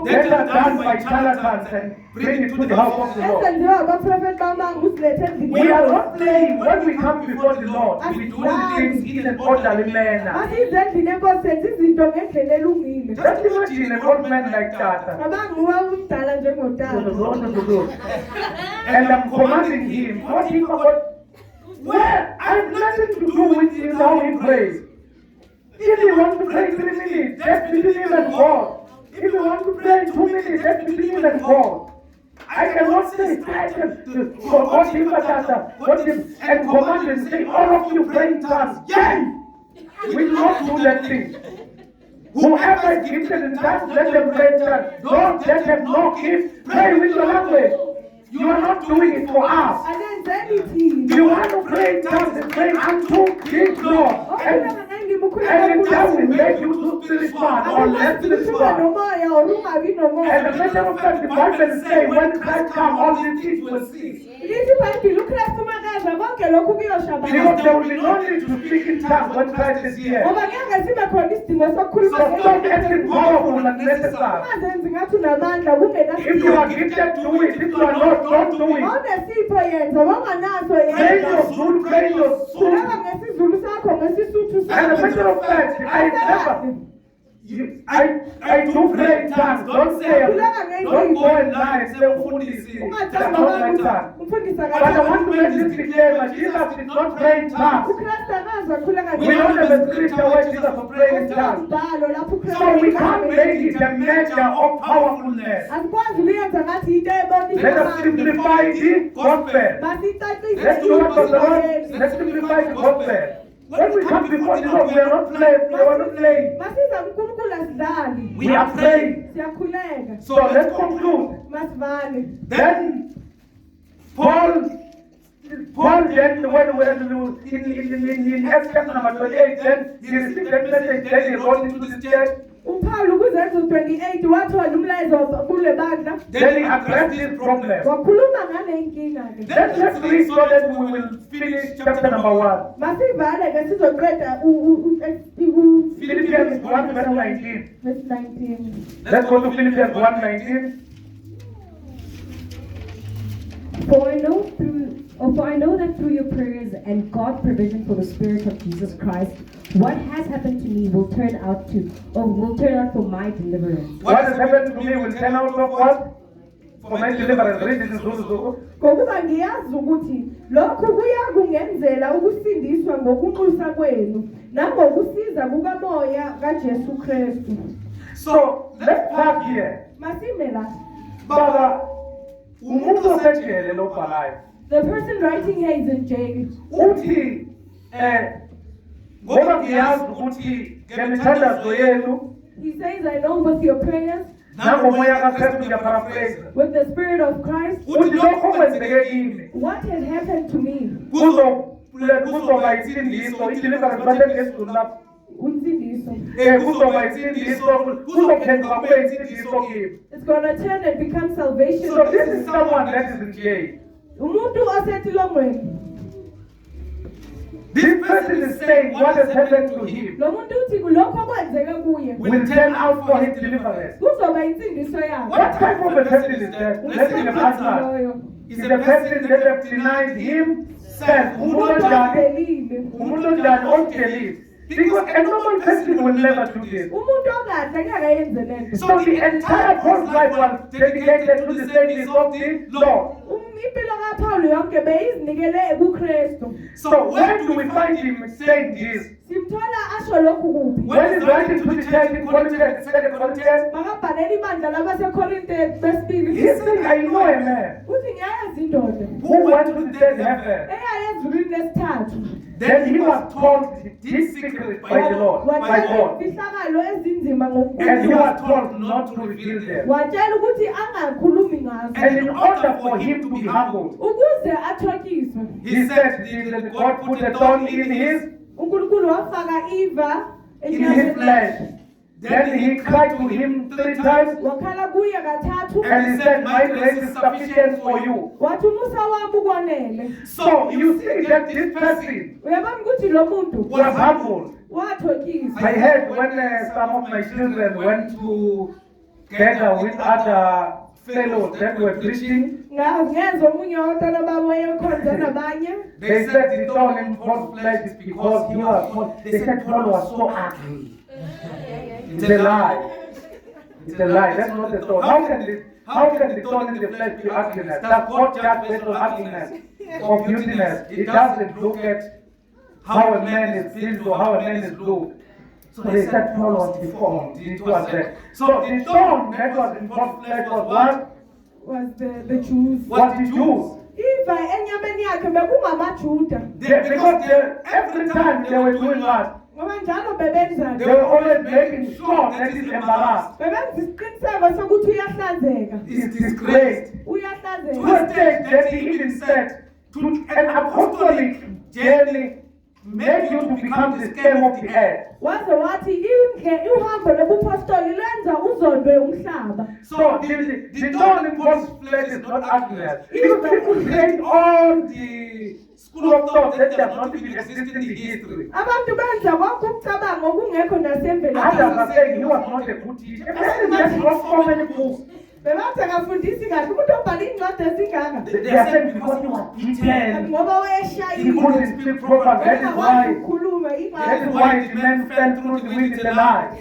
that are done by charlatans and bring it to the house of the Lord. ezenziwa abaprofeti bamanga usilethe endlini. We are not playing when we come before the Lord. We do things in an orderly manner. Masize endlini enkosi senza izinto ngendlela elungile. Just imagine an old man like Tata. Cabanga uwa umdala njengotata. And I'm commanding him, what he forgot. Well, I have nothing to do with him how he prays. If you want to pray 3 minutes, that's between him and God. If you want to pray 2 minutes, that's between him and God. I cannot say, I can God him and command and say, all of you pray in tongues. Yay! We will not do that thing. Whoever is gifted in tongues, let them pray in tongues. Don't let them no gift, pray with your language. You are not doing it for us. You want to pray in tongues and pray unto His Lord. And it doesn't make you too spiritual or less spiritual. And the matter of fact, the Bible says when Christ comes, all these things will cease. Because there will be no need to speak in tongues when Christ is here. So stop acting powerful and necessary. If you are gifted, do it. If you are not, don't do it. Pray your soul, pray your soul. And the matter of fact, I do pray in tongues. Don't say, don't go and lie and say, that's not my tongue. But I want to make this clear that Jesus did not pray in tongues. We don't have a scripture where Jesus was praying in tongues. So we can't make it a measure of powerfulness. Let us simplify the gospel. Let's do what the Lord. Let's simplify the gospel. When we come before the Lord, we are not playing. We are not playing. We are praying. So let's conclude. Then Paul then when in Acts chapter number 28, then he received that message, then he wrote into the church. uPaul kuzenzo 28 wathola umlayezo kule bandla. Then he addressed this problem. Wakhuluma ngale inkinga ke. Let's read so that we will finish chapter number 1. Masivale ke sizoqeda Philippians 1 verse 19. Verse 19. Let's go to Philippians 1:19. For I know that through your prayers and God's provision for the Spirit of Jesus Christ, what has happened to me will turn out for my deliverance. What has happened to me will turn out of what? For my deliverance. Read this in Zulu. Ngokuba ngiyazi ukuthi lokhu kuyakungenzela ukusindiswa ngokunxusa kwenu nangokusiza kukamoya kaJesu Kristu. So let's start here. Masimela. Baba, umuntu osejele lobhalayo. The person writing here is in jail. Uthi ngoba ngiyazi ukuthi ngemithandazo yenu He says, I know with your prayers, nangomoya kaKristu ngiyaphrase. with the Spirit of Christ, Uthi lokho okwenzeke kimi what has happened to me? kuzoba insindiso, ideliverance bathi ngesizulu lapho. Unsindiso. Kuzoba insindiso, kuzophenduka kube insindiso kimi. It's going to turn and become salvation. So this is someone that is in jail. Umuntu osetilongweni. This person is saying what has happened to him Lo muntu uthi lokho okwenzeke kuye will turn out for his deliverance. kuzoba insindiso yakhe. What type of a person is that? Let's see the answer. Is a person that have denied himself. Umuntu onjani ongelile. Because a normal person will never do this. umuntu okahle angeke ayenze lento. So the entire Paul's life was dedicated to the service of the Lord. Impilo kaPaul yonke beyizinikele kuKristu. So where do we find him saying this? Simthola asho lokhu kuphi? When he's writing to the church in Corinthians, 2 Corinthians, Makabhalela ibandla labaseKorinte besibili. he's saying, I know a man Uthi ngiyayazi indoda who went to the third heaven. eyaya ezulwini lesithathu. Then he was told deep secret by the Lord, by Watshela God. ifihlakalo ezinzima And he ngokukhulu. was told not to reveal them. Watshela ukuthi angakhulumi ngazo. And in order for him to be humbled, Ukuze athokiswe. he said, did God put a thorn in his uNkulunkulu wafaka Eva in his flesh? Then he cried to him 3 times, wakhala kuye kathathu. and he said, my grace is sufficient for you. Wathi umusa wami ukwanele. So you see that this person Uyabona ukuthi lo muntu was humbled. wathokiswa. I heard when some of my children went together with other fellows that were preaching, Ngezwe omunye wabantwana babo ekhonza nabanye. they said the thorn in Paul's flesh is because he was Paul. They said Paul was so ugly. It's a lie. It's a lie. That's not the thorn. How can the thorn in the flesh be ugliness? Does God judge based on ugliness or beautiness? It doesn't look at how a man is built or how a man is looked. So they said Paul was deformed. It was that. So the thorn that was in Paul's flesh was what? Was the Jews. Was the Jews. Eva enyameni yakhe bekungamaJuda. Because every time they were doing what? Ngoba njalo bebenza They were always making sure that he's embarrassed. bebenza isiqiniseko sokuthi uyahlanzeka. He's disgraced. To Uyahlanzeka. a stage that he even said, to an apostolic journey make you to become the stem of the earth. Waze wathi uhambo lobupostoli lenza uzondwe umhlaba. So the thorn in Paul's flesh is not ugliness. Because people create all the school of thought that does not even exist in the history. Abantu benza konke ukucabanga okungekho Others nasemvelaphi. are saying he was not a good teacher. A person just wrote so many books. Bebathi akafundisi kahle umuntu obhala incwadi ezingaka. They are saying because he was beaten, Ngoba he wayeshayile. couldn't speak properly. That is why the man fell through the wind in the night.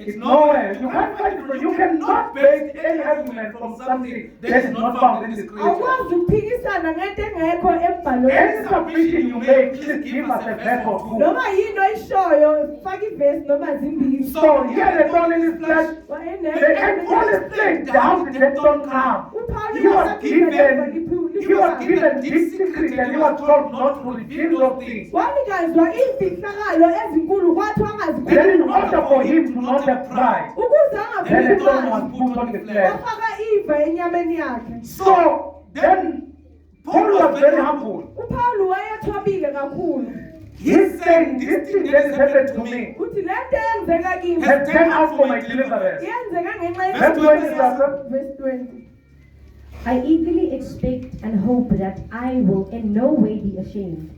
It's nowhere. You can't find it. You cannot base any argument from something that is not found in the scripture. Awukwazi ukuphikisana ngento engekho embhalweni. Any submission you make, please give us a verse or two. Noma yinto oyishoyo faka ivesi noma zimbili. So here the thorn in his flesh, and Paul is saying, how did that thorn come? He was given this secret and he was told not to reveal those things. Wanikezwa izifihlakalo ezinkulu kwathi Then in wangazikhuluma. order for him to not have pride, Ukuze then the thorn was angaphikisana. put on the flesh. Wafaka Eva enyameni yakhe. So then Paul was very humble. uPaul wayethobile kakhulu. He's saying this thing that has happened to me Uthi lento eyenzeka kimi has turned out for my deliverance. yenzeka ngenxa Verse 20, sister. Verse 20. I eagerly expect and hope that I will in no way be ashamed,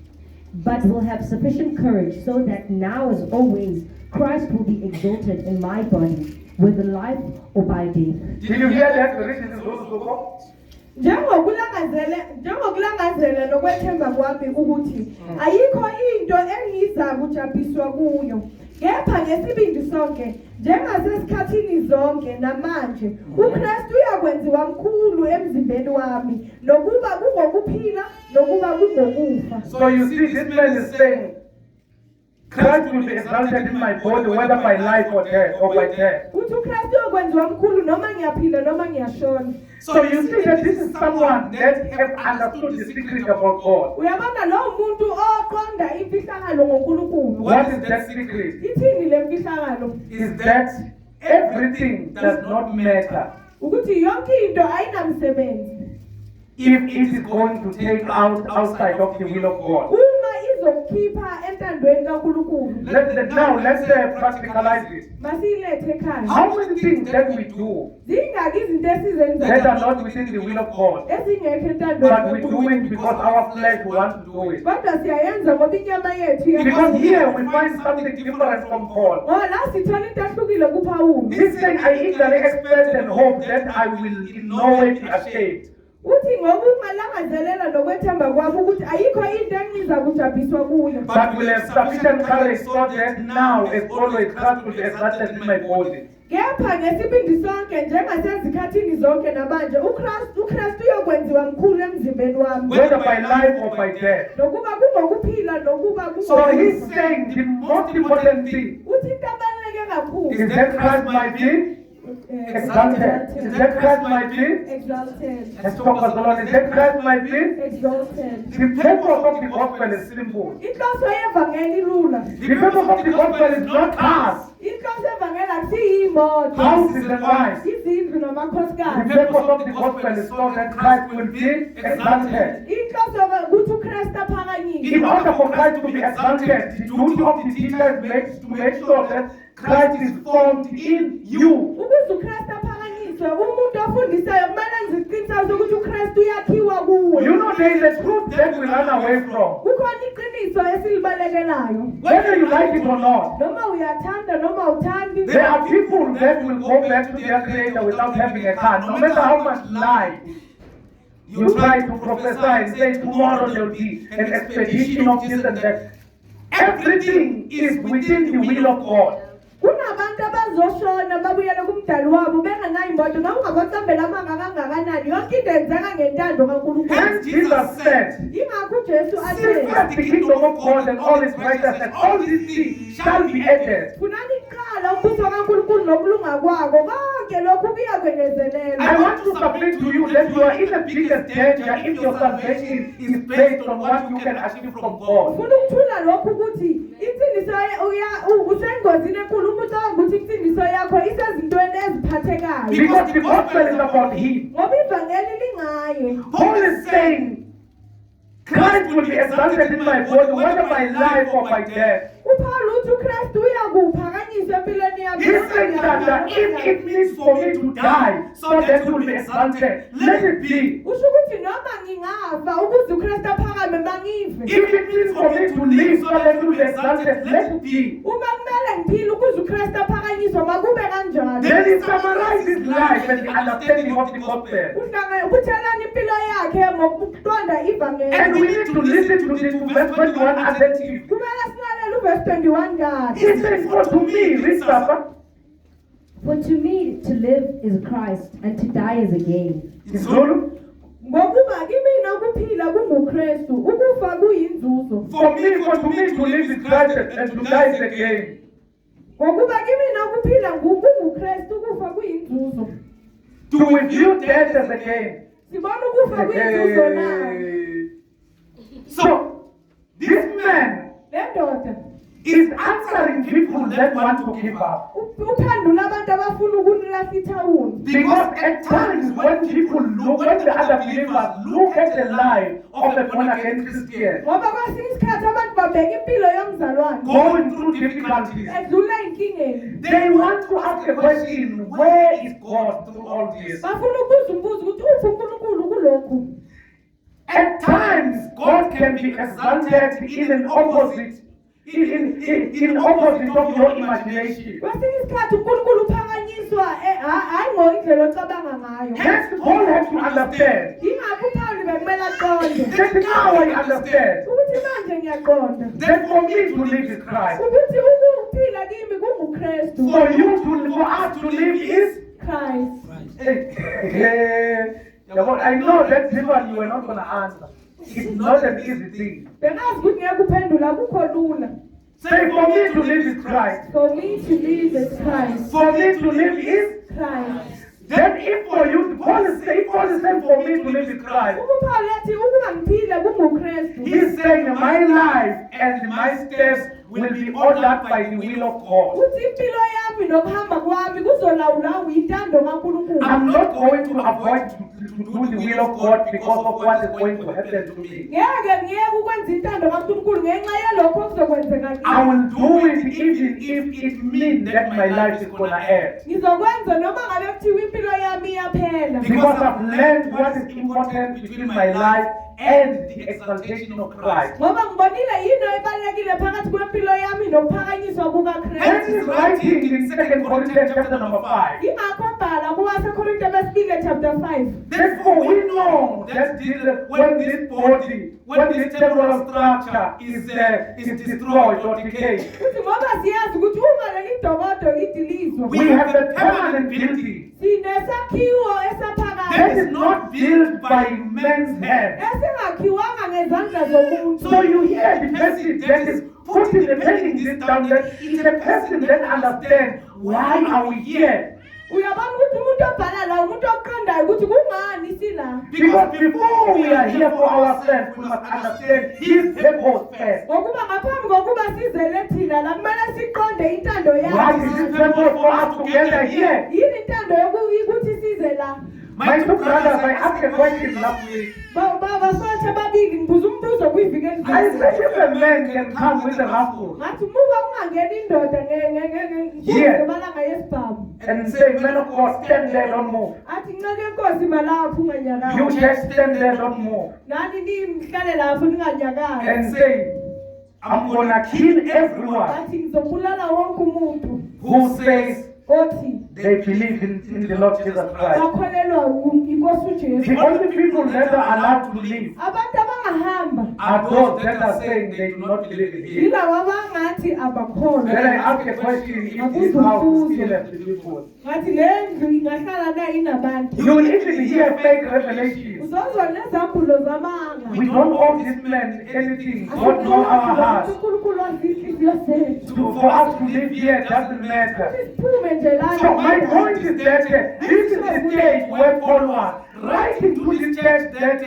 but will have sufficient courage so that now as always Christ will be exalted in my body, whether life or by death. Did you hear that? The riches is also Njengokulangazela nokwethemba kwami ukuthi ayikho into engiza kujabiswa kuyo, kepha ngesibindi sonke njengasesikhathini zonke namanje uKristu uyakwenziwa mkhulu emzimbeni wami, nokuba kungokuphila nokuba kungokufa. So you see, this man is saying, Christ will be exalted in my body, whether by life or death or by death. Uthi uKristu uyakwenziwa mkhulu noma ngiyaphila noma ngiyashona. So you see that this is someone that has understood the secret about God. Uyabona lo muntu oqonda imfihlakalo ngoNkulunkulu. What is that secret? Ithini le mfihlakalo? Is that everything does not matter Ukuthi yonke into ayinamsebenzi if it is going to take outside of the will of God. uma izokukhipha entandweni kaNkulunkulu. Let's practicalize this. Masiyilethe ekhaya. How many things that we do Zingaki izinto that esizenzayo are not within the will of God, ezingekho but entandweni we do kaNkulunkulu? it because our flesh wants to do it? Kodwa siyayenza ngoba inyama yethu Because here we find something different from Paul. la sithola into ehlukile kuPawulu. He's saying, I eagerly expect and hope that I will in no way be ashamed, uthi ngokungalangazelela nokwethemba kwabo ukuthi ayikho into engiza kujabhiswa kuyo. but will have sufficient courage so that now, as always, Christ will be exalted in my body. Kepha ngesibindi sonke njengasezikhathini zonke namanje uKristu uyokwenziwa mkhulu emzimbeni wami. Whether by life or by death. Nokuba kungokuphila nokuba So he's saying the most important thing uthi into ebaluleke kakhulu is that Christ might be exalted. Is that Christ might be? Exalted. Let's talk about the Lord. Is that Christ might be? Exalted. The purpose of the gospel is simple. Inhloso yevangeli lula. The purpose of the gospel is not cars, Inhloso yevangeli akusiyimoto. houses and wives. Izindlu The namakhosikazi. purpose of the gospel is so that Christ will be exalted. Inhloso ukuthi uKristu aphakanyiswe. In order for Christ to be exalted, the duty of the teacher is to make sure that Christ is formed in you. Ukuze uKristu aphakanyiswe, umuntu ofundisayo kumele ngiziqiniseke ukuthi uKristu uyakhiwa kuwe. You know, there is a truth that we run away from. Kukhona iqiniso esilibalekelayo. Whether you like it or not, Noma uyathanda noma uthandi. there are people that will go back to their Creator without having a car. No matter how much lie you try to prophesy and say tomorrow there will be an expedition of this and that. Everything is within the will of God. Kunabantu abazoshona babuyele kumdali wabo bengenayo imoto noma ungabacambela amanga kangakanani yonke into yenzeka ngentando kaNkulunkulu. And Jesus said, Ingakho uJesu seek athi first the kingdom of God and all its righteousness, all these things shall be added. funani iqala umbuso kaNkulunkulu nokulunga kwako konke lokhu kuyakwengezelela. I want to submit to you that you are in the biggest danger if your salvation is based on what you can achieve from God. Ufuna ukuthula lokhu ukuthi insindiso usengozini enkulu umuntu ukuthi insindiso yakho isezintweni eziphathekayo. Because the gospel is about Him. Ngoba ivangeli lingaye. Paul is saying, Christ will be exalted in my body, whether by life or by death. uPaul uthi uKristu uyakuphakanyiswa empilweni yakho. He said that if it means for me to die, so that He will be exalted, let it be. Usho ukuthi noma ngingafa ukuze uKristu aphakame mangive. If it means for me to live, so that He will be exalted, let it be. Uma kumele ngiphile ukuze uKristu aphakanyiswe makube kanjalo. Then he summarizes life and the understanding of the gospel. Uthelani impilo yakhe ngokuqonda ivangeli. And we need to listen to this verse 21 attentively. Kumele silalele uverse 21 kahle. He says, for to me, read Papa. For to me to live is Christ, and to die is a gain. Zulu. Ngokuba kimi ukuphila kunguKristu, ukufa kuyinzuzo. For to me to live is Christ and to die is a gain. Ngokuba kimi ukuphila kunguKristu, ukufa kuyinzuzo. To with you death as a gain. Sibona ukufa kuyinzuzo na. So, this man Lendoda is answering people that want to give up. uphendula abantu abafuna ukunilahla ithawuni. Because at times when people look, when the other believers look at the life of a born-again Christian, Ngoba kwesinye isikhathi abantu babheka impilo yomzalwane going through difficulties, edlula ey'nkingeni. they want to ask a question, where is God through all this? Bafuna ukubuza umbuzo ukuthi uphi uNkulunkulu kulokhu. At times, God can be exalted in an opposite, in opposite of your imagination. Kwesinye isikhathi uNkulunkulu uphakanyiswa hayi ngoyindlela ocabanga ngayo. Hence, Paul has to understand Yingakho uPawuli bekumele aqonde that now I understand ukuthi manje ngiyaqonda that for me to live is Christ. ukuthi ukuphila kimi kunguKristu. For us to live is Christ. I know that this one you were not going to answer. It's not an easy thing. Bengazi ukuthi ngeke uphendula akukho lula. Say, for me to live is Christ. For me to live is Christ. For me to live is Christ. Then if for you, Paul is saying for me to live is Christ. UPaul ethi ukuba ngiphile kunguKristu. He's saying my life and my steps will be ordered by the will of God. Uthi impilo yami nokuhamba kwami kuzolawulwa uyintando kaNkulunkulu. I'm not going to avoid to do the will of God because of what is going to happen to me. Ngeke ngiyeke ukwenza intando kaNkulunkulu ngenxa yalokho okuzokwenzeka I kimi. will do it even if it means that my life is going to end. Ngizokwenza noma ngabe kuthiwa impilo yami iyaphela. Because I've learned what is important between my life and the exaltation of Christ. Ngoba ngibonile yini ebalekile phakathi kwempilo yami nokuphakanyiswa And kukaKristu. he's writing in 2 Corinthians chapter number 5. Ingakho bhala kuwaseKorinte Abakorinto besibili chapter 5. Therefore, we know that when this temporal structure is destroyed or decayed, Ukuthi ngoba siyazi ukuthi uma leli dokodo lidilizwa. we have the permanent building Sinesakhiwo that esaphakathi. is not built by men's hands. Esingakhiwanga ngezandla zomuntu. So you hear the person that is putting the penning this down, that is a person that understands why are we here. Uyabona ukuthi umuntu obhala la umuntu oqondayo ukuthi kungani sila. Because before we are here for ourselves, we must understand his purpose first. Ngokuba ngaphambi kokuba sizele thina la kumele siqonde intando What is his yakhe. purpose for us together here? Yini intando yokuthi size la? My two brothers, I asked a question last week. Bafowethu ababili ngibuza umbuzo kuyiviki I elidlule. said if a man can come with a rifle Ngathi muka kungangena indoda ngemalanga yesibhamu. and say, man of God, stand there, don't move. Athi ncake inkosi malapho You unganyakazi. just stand there, don't move. Nani nimhlale lapho ninganyakazi. And say, I'm gonna kill everyone Athi ngizobulala wonke umuntu who says othi they believe in the Lord Jesus Christ. bakholelwa inkosi The uJesu. only people that are allowed to live Abantu abangahamba are those that are saying they do not believe in Him. yilawa abangathi abakholwa. Then I ask a question, if this house still has to live with. Ngathi le ndlu ingahlala na inabantu. You will easily hear fake revelations. Uzozwa nezambulo zamanga. We don't owe this man anything. God knows our hearts. uNkulunkulu wazi inhliziyo zethu. For us to live here doesn't matter. Siphume nje la. So my point is that this is the stage where Paul was writing to the church that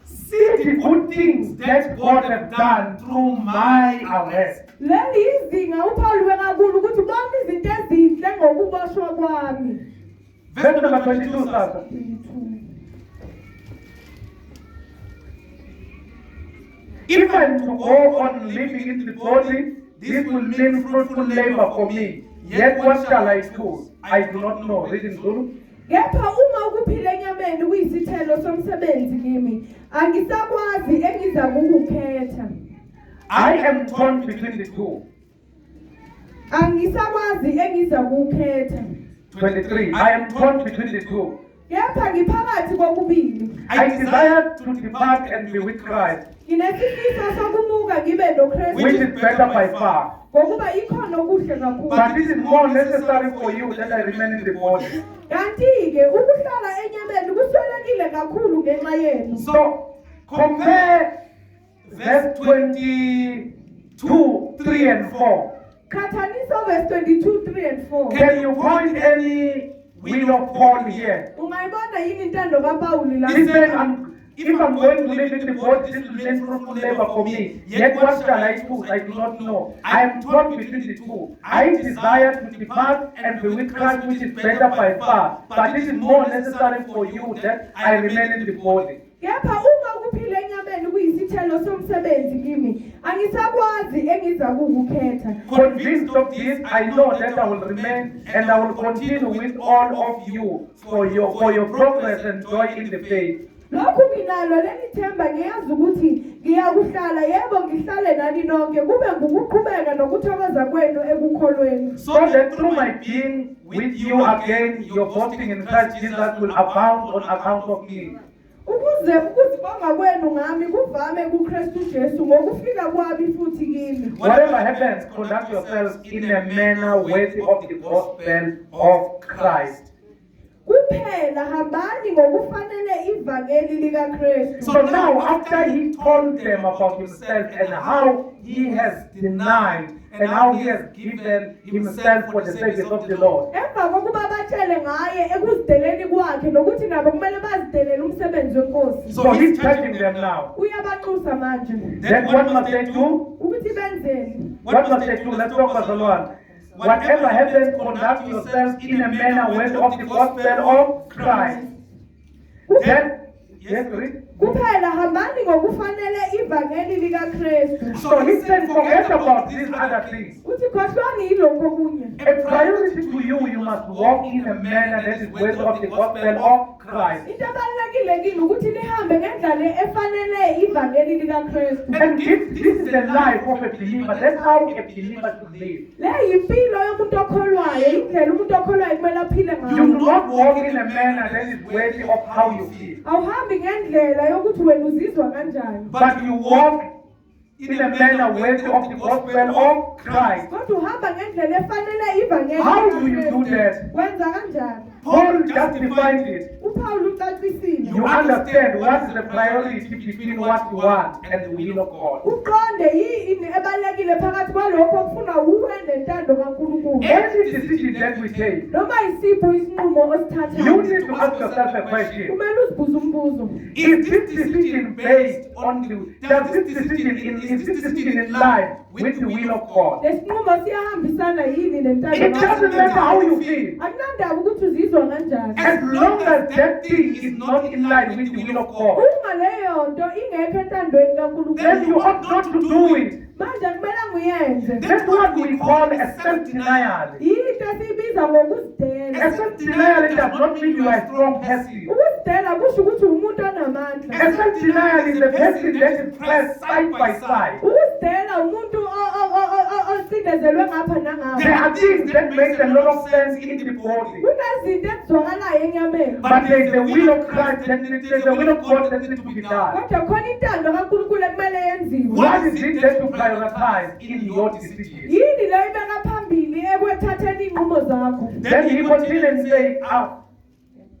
see the good things that God has done through my arrest. Leli izinga uPaul wekakhulu ukuthi bonke izinto ezinhle ngokuboshwa kwami. Verse number 22, sir. If I'm to go on living in the body, this will mean fruitful labor for me. Yet what shall I do? I do not know. Read in Zulu. Kepha uma ukuphila enyameni kuyisithelo somsebenzi kimi, angisakwazi engiza kukukhetha. I am torn between the two. Angisakwazi engiza kukukhetha. 23. I am torn between the two. Kepha ngiphakathi kokubili. I desire to depart and be with Christ, Nginesifiso sokumuka ngibe noKristu. which is better by far. Ngokuba ikhono okuhle kakhulu. But this is more necessary for you that I remain in the body. Kanti-ke ukuhlala enyameni kuswelekile kakhulu ngenxa yenu. So compare verse 22, 3 and 4. Qhathanisa verse 22, 3 and 4. Can you point any will of Paul here? Ungayibona yini intando kaPawuli la? He said, if I'm going to live in the body, this will mean fruitful labor for me. Yet what shall I do? I do not know. I am torn between the two. I desire to depart and be with Christ, which is better by far. But this is more necessary for you that I remain in the body. Kepha uma ukuphila enyameni kuyisithelo somsebenzi kimi, angisakwazi engiza kukukhetha. Convinced of this, I know that I will remain and I will continue with all of you for your progress and joy in the faith. Lokhu nginalo leli themba ngiyazi ukuthi ngiyakuhlala yebo ngihlale nani nonke kube ngukuqhubeka nokuthokoza kwenu ekukholweni. So that through my being with you again, your boasting in Christ Jesus will abound on account of me. Ukuze ukuzibonga kwenu ngami kuvame kuKristu Jesu ngokufika kwami futhi kimi. Whatever happens, conduct yourselves in a manner worthy of the gospel of Christ. Kuphela hambani ngokufanele ivangeli likaKristu. So now, after he told them about himself and how he has denied and how he has given himself for the service of the Lord, Emva kokuba batshele ngaye ekuzideleni kwakhe nokuthi nabo kumele bazidelele umsebenzi wenkosi. so he's telling them now Uyabanxusa manje that what must they do? ukuthi benzeni. What must they do? Let's talk verse 1. Whatever happens, conduct yourselves in a manner worthy of the gospel of Christ. Then, yes, read. Kuphela hambani ngokufanele ivangeli likaKristu. So he said, forget about these other things. Uthi khohlwani yilokho kunye. A priority to you must walk in a manner that is worthy of the gospel of Christ. into ebalulekile ukuthi nihambe ngendlela efanele ivangeli likaKristu. And this is the life of a believer. That's how a believer should live. Le yimpilo yomuntu okholwayo, indlela umuntu okholwayo kumele aphile You ngayo. do not walk in a manner that is worthy of how you feel. Awuhambi ngendlela yokuthi wena uzizwa kanjani. But you walk in a manner worthy of the gospel of Christ. Kodwa uhamba ngendlela efanele ivangeli. How do you do that? Wenza kanjani? Paul justified it. uPaul ucacisile. You understand what is the priority between what you want and the will of God. Uqonde yini ebalekile phakathi kwalokho okufuna uwe nentando kaNkulunkulu. Any decision that we take, Noma isipho isinqumo you osithathayo. need to ask yourself a question. Kumele uzibuze umbuzo. Is this decision based on is this decision in line with the will of God? Lesinqumo siyahambisana yini nentando It doesn't matter how you feel. Akunandaba ukuthi uzizwa kanjani. As long as that thing is not in line with the will of God, Uma leyo nto ingekho entandweni kaNkulunkulu. then you ought not to do it. Manje kumele nguyenze. That's what we call a self-denial. Yinto esiyibiza ngokuzidela. A self-denial does not mean you are a strong person. Ukuzidela kusho ukuthi umuntu onamandla. A self-denial is a person that is placed side by side. Ukuzidela umuntu osindezelwe ngapha nangapha. There are things that make a lot of sense in the body, Kunezinto ezizwakalayo enyameni. but there is a will of Christ, there's a will of God that needs to be done. Kodwa khona intando kaNkulunkulu ekumele yenziwe. What is it that you prioritize in your decisions? Yini leyo ibeka phambili ekwethatheni iy'nqumo zakho. Then he continued and said,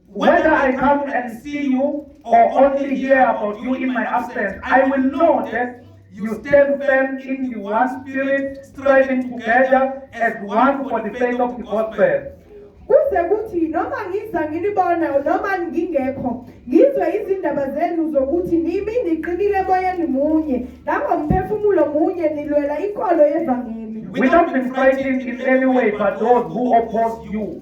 whether I come and see you or only hear about you in my absence, I will know that you stand firm in the one spirit, striving together as one for the sake of the gospel. Kuze kuthi noma ngiza ngilibona noma ngingekho ngizwe izindaba zenu zokuthi nimi niqinile emoyeni munye nangomphefumulo munye nilwela inkolo yevangeli. We don't been fighting in any way but those who oppose you.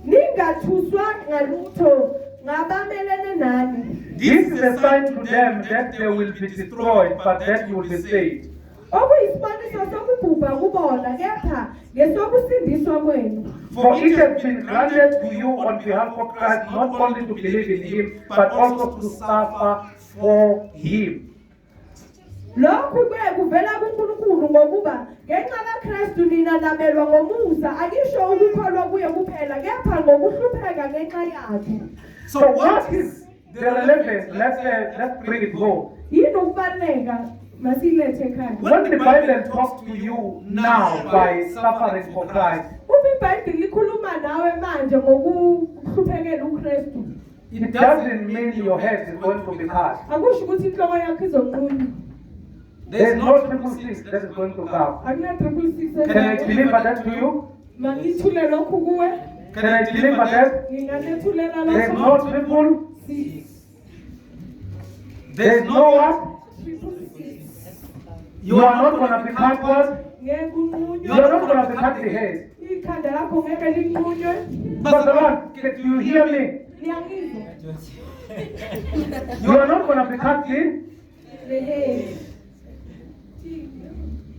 Ningathuswa ngalutho ngabamelene nani. This is a sign to them that they will be destroyed, but that you will be saved. Okuyisiboniso sokubhubha kubona kepha ngesokusindiswa kwenu. For it has been granted to you on behalf of Christ not only to believe in him, but also to suffer for him. Lokhu ke kuvela kuNkulunkulu ngokuba ngenxa kaKristu nina namelwa ngomusa akisho ukukholwa kuye kuphela kepha ngokuhlupheka ngenxa yakhe. So what is the relevance? Let's bring it home. Yini ukubaleka masilethe ekhaya. When the Bible talks to you now by suffering for Christ, Uma iBhayibheli likhuluma nawe manje ngokuhluphekela uKristu. it doesn't mean your head is going to be cut. Akusho ukuthi inhloko yakho izonqunywa. There's no 666 that is going to come. Akuna 666. Can I deliver that to you? Mangithule lokhu kuwe. Can I deliver that? Ngingalethulela There's lokho. no triple. There's no what? You are not going to be cut what? Ngeke unqunywe. You are not going to be cut the head. Ikhanda lakho ngeke linqunywe. But the Lord, can you hear me? Liyangizwa. You are not going to be cut the. Lehe.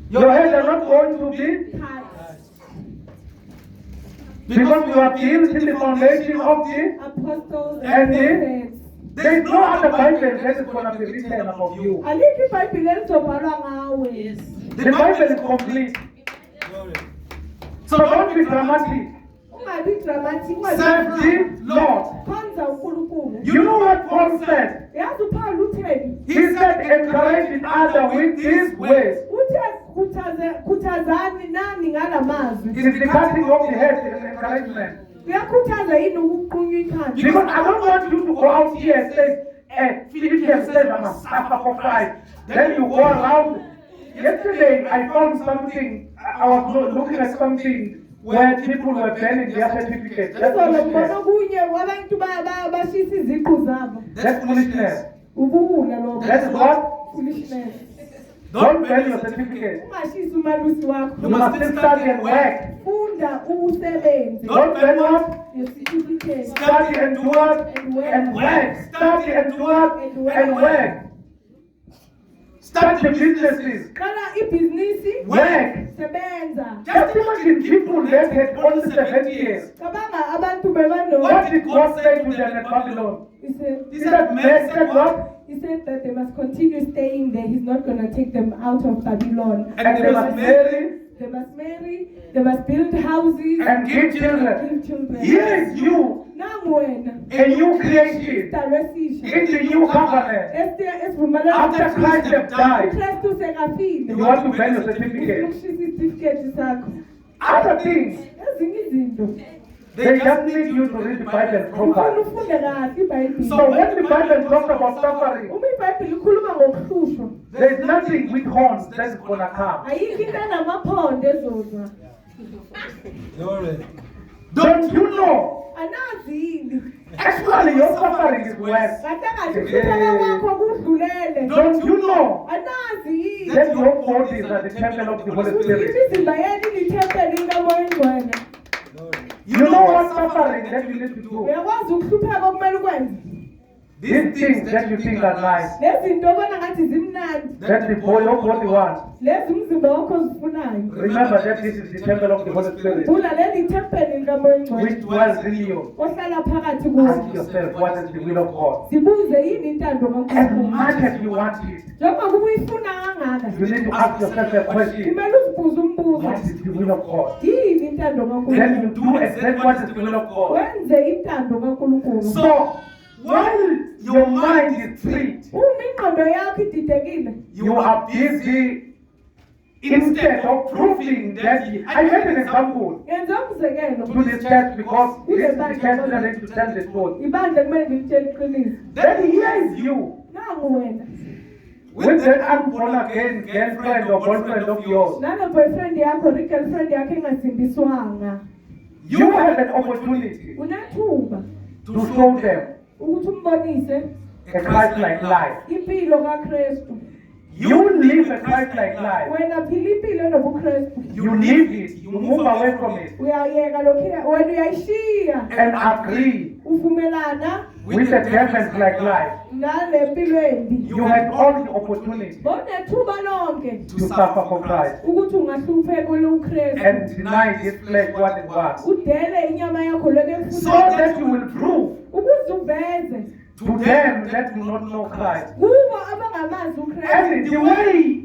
Your head are not going to be. Because you are built in the foundation of the. Apostles And and the- prophets. There is no other Bible that is going to be written about you. Alikho iBhayibheli elizobhalwa ngawe. The Bible is complete. So don't be dramatic. Ungabi dramatic, Serve the Lord. khonza uNkulunkulu. You know what Paul said? Yazi uPaul utheni? He said, encouraging others with these words. Uthe khuthazani nani ngalamazwi. It is the cutting of the head and encouragement. Uyakhuthaza yini ukuqunywa ikhanda? Because I don't want you to go out here and say, Philippians says I must suffer for Christ. Then you go around. Yesterday I found something, I was looking at something where people were burning their certificates. That's Izolo ngibona foolishness. kunye abantu bashisa iziqu zabo. That's foolishness. Ubuwula lokho. That's what? Foolishness. Don't burn your certificate. Ungashisa umalusi wakho. You must still study and work. Funda usebenze. Don't burn what? Your certificate. Study and do what? And work. Study and do what? And work. Start your businesses. qala ibhizinisi, Work. sebenza. Just imagine people that had only 70 years. Cabanga abantu bebano. What did God say to them at Babylon? He said, He said, man said what? he said that they must continue staying there. He's not going to take them out of Babylon. And they must marry They must marry. They must build houses. and give children. Give children. Here is you, Nangwena. a new creation, Taresisha. in the new covenant. After Christ have died, uKristu sekafile. you want to buy your certificate. Ukushisa isitifiketi sakho. Other things, Ezinye izinto. they just need you to read the Bible Ufuna properly. ufunde kahle iBhayibheli. So when the Bible talks about suffering, Uma iBhayibheli ikhuluma ngokuhlushwa, there is nothing with horns that is gonna come. ayikho into enamaphondo ezozwa. Don't you know? Anazi yini? Actually, your suffering is worse. Kade kahle ukuhlupheka kwakho kudlulele. Don't you know Anazi yini? that your bodies are the temple of the Holy Spirit? Imizimba yenu ilithempeli likaMoya Oyingcwele. You know what suffering that you need to do? Uyakwazi ukuhlupheka okumele ukwenze. These things that you think are nice, Lezinto obona ngathi zimnandi. that the your body wants. Lezi umzimba wakho ozifunayo. Remember that this is the temple of the Holy Spirit, Kula leli thempeli likaMoya which Oyingcwele. dwells in you. Ohlala phakathi Ask kuwe. yourself, what is the will of God? Zibuze yini intando As kaNkulunkulu. much as you want it, Njengoba kuba uyifuna kangaka. you need to ask yourself a question. Kumele uzibuze umbuzo. What is the will of God? Yini intando Then you kaNkulunkulu? do exactly what is the will of God. Wenze intando kaNkulunkulu. So, while your mind is free, Uma ingqondo yakho ididekile. you are busy instead of proving that. I made an example Yenza umzekelo. to this church because this is the church that needs to tell the truth. Ibandla kumele ngilitshele iqiniso. Then here is you Nangu wena. with that unborn again girlfriend or boyfriend of yours. Nalo boyfriend yakho, girlfriend yakho engazimbiswanga. You have an opportunity Unethuba to show them ukuthi umbonise a Christ-like life. impilo kaKristu. You live a Christ-like life. Wena phila impilo enobuKristu. You live it. You move away from it Uyayeka lokho wena uyayishiya. and agree Uvumelana with a servant-like life. nale mpilo embi. You had all the opportunity Bonethuba lonke to suffer for Christ ukuthi ungahlupheka uKristu. and deny this flesh what it was, Udele inyama yakho lokho so ekufuna. that you will prove Ukuze uveze to them that do not know Christ. kubo abangamazi uKristu. And the way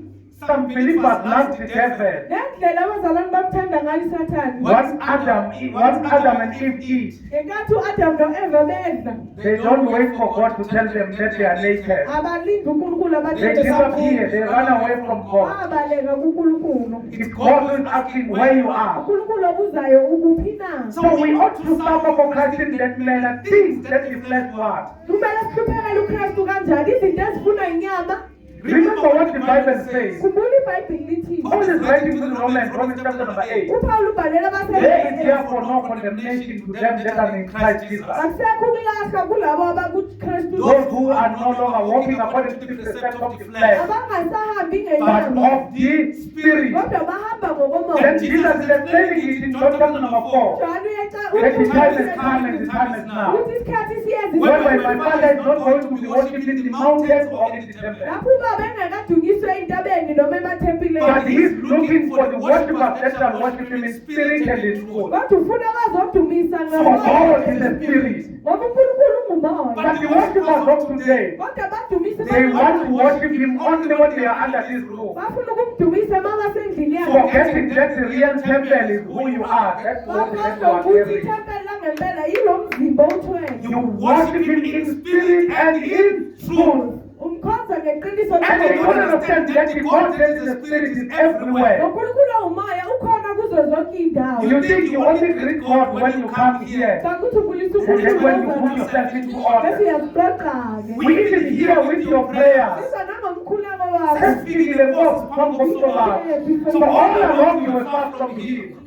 some believers love the devil, Ngendlela abazalwane bamthanda ngayo isathane. what Adam and Eve eat, Ngenkathi uAdam noEva bedla, they don't wait for God to tell them that they are naked. abalindi uNkulunkulu They disappear, they run away from God. Abaleka kuNkulunkulu. It's God who is asking where you are. uNkulunkulu obuzayo ukuphi na? So we ought to suffer for Christ in that manner, things that the flesh wants. Kumele sihluphekele uKristu kanjani izinto ezifuna inyama? Remember what the Bible says. Khumbula iBhayibheli lithi. Paul is writing to the Romans chapter number 8. uPaul ubhalela There is abasebenzi. therefore no condemnation to them that are in Christ Jesus. Akusekho ukulahla kulabo abakuKristu. Those who are no longer walking according to the steps of the flesh, Abangasahambi but ngenyama. of the Spirit. Kodwa bahamba Then ngokomoya. Jesus is explaining it in John chapter number 4. John uyeca That the time has come and the time is now. ukuthi isikhathi siyezi. Whereby my Father is not going to be worshipped in the mountains or in the temple, Lapho ubaba engakadunyiswe entabeni noma emathempileni. but he is looking for the worshippers that shall worship him in spirit and in truth. Kodwa ufuna abazodumisa For God is a spirit. ngoba uNkulunkulu ungumoya. But the worshippers of today, Kodwa badumise they want to worship him only when they are under his roof, bafuna ukumdumisa mabasendlini yakhe. forgetting that the real temple is who you are. That's what you Bakhohlwa are ukuthi carrying. ithempeli langempela yilo mzimba owuthwele. You worship him in spirit and in truth. Umkhonza ngeqiniso And you don't understand that the God that is the spirit is everywhere. ngoNkulunkulu ongumoya ukhona kuzo zonke iy'ndawo. You think you only greet God when you come here, Sakuthi ubulisa and then when you uNkulunkulu put yourself into bese order. uyazixoxa-ke. We even hear with your prayers. Siza nangomkhuleko wakho. Sesifikile Nkosi phambi komhlobalo. So all along you were far from him.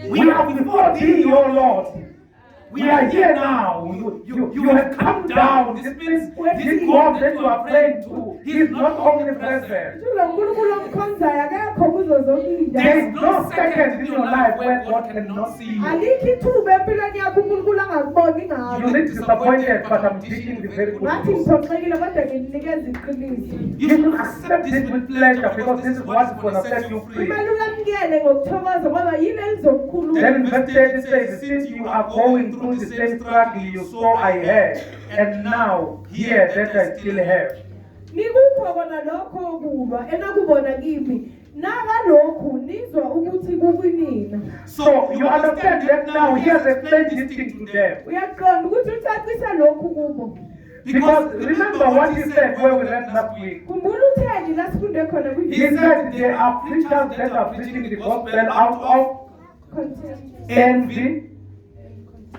We are before thee, O Lord. We are here now. You have come down. This means this God that you are praying to He's not omnipresent. lo nkulunkulu omkhonzayo akekho kuzo zonke There iy'ndawo. is no second in your life where God cannot see you. Alikho ithuba empilweni yakho unkulunkulu angakuboni You ngalo. look disappointed, but I'm teaching the very good Ngathi news. ngiphoxekile kodwa nginikeza iqiniso. You should accept it with pleasure because this is what is going to set you free. Kumele ulamukele ngokuthokoza ngoba yini elizokukhulula. Then verse 30 says, since you are going through the same struggle you saw I had, and now here that I still have. Nikukho kona lokho kulwa enakubona kimi. Nakalokhu nizwa ukuthi kukwinina. So you understand that now he has explained this thing to them. Uyaqonda ukuthi ucacisa lokhu kubo. Because remember what he said where we read last week. Khumbula utheni la sifunde khona He said there are preachers that are preaching the gospel out of content. envy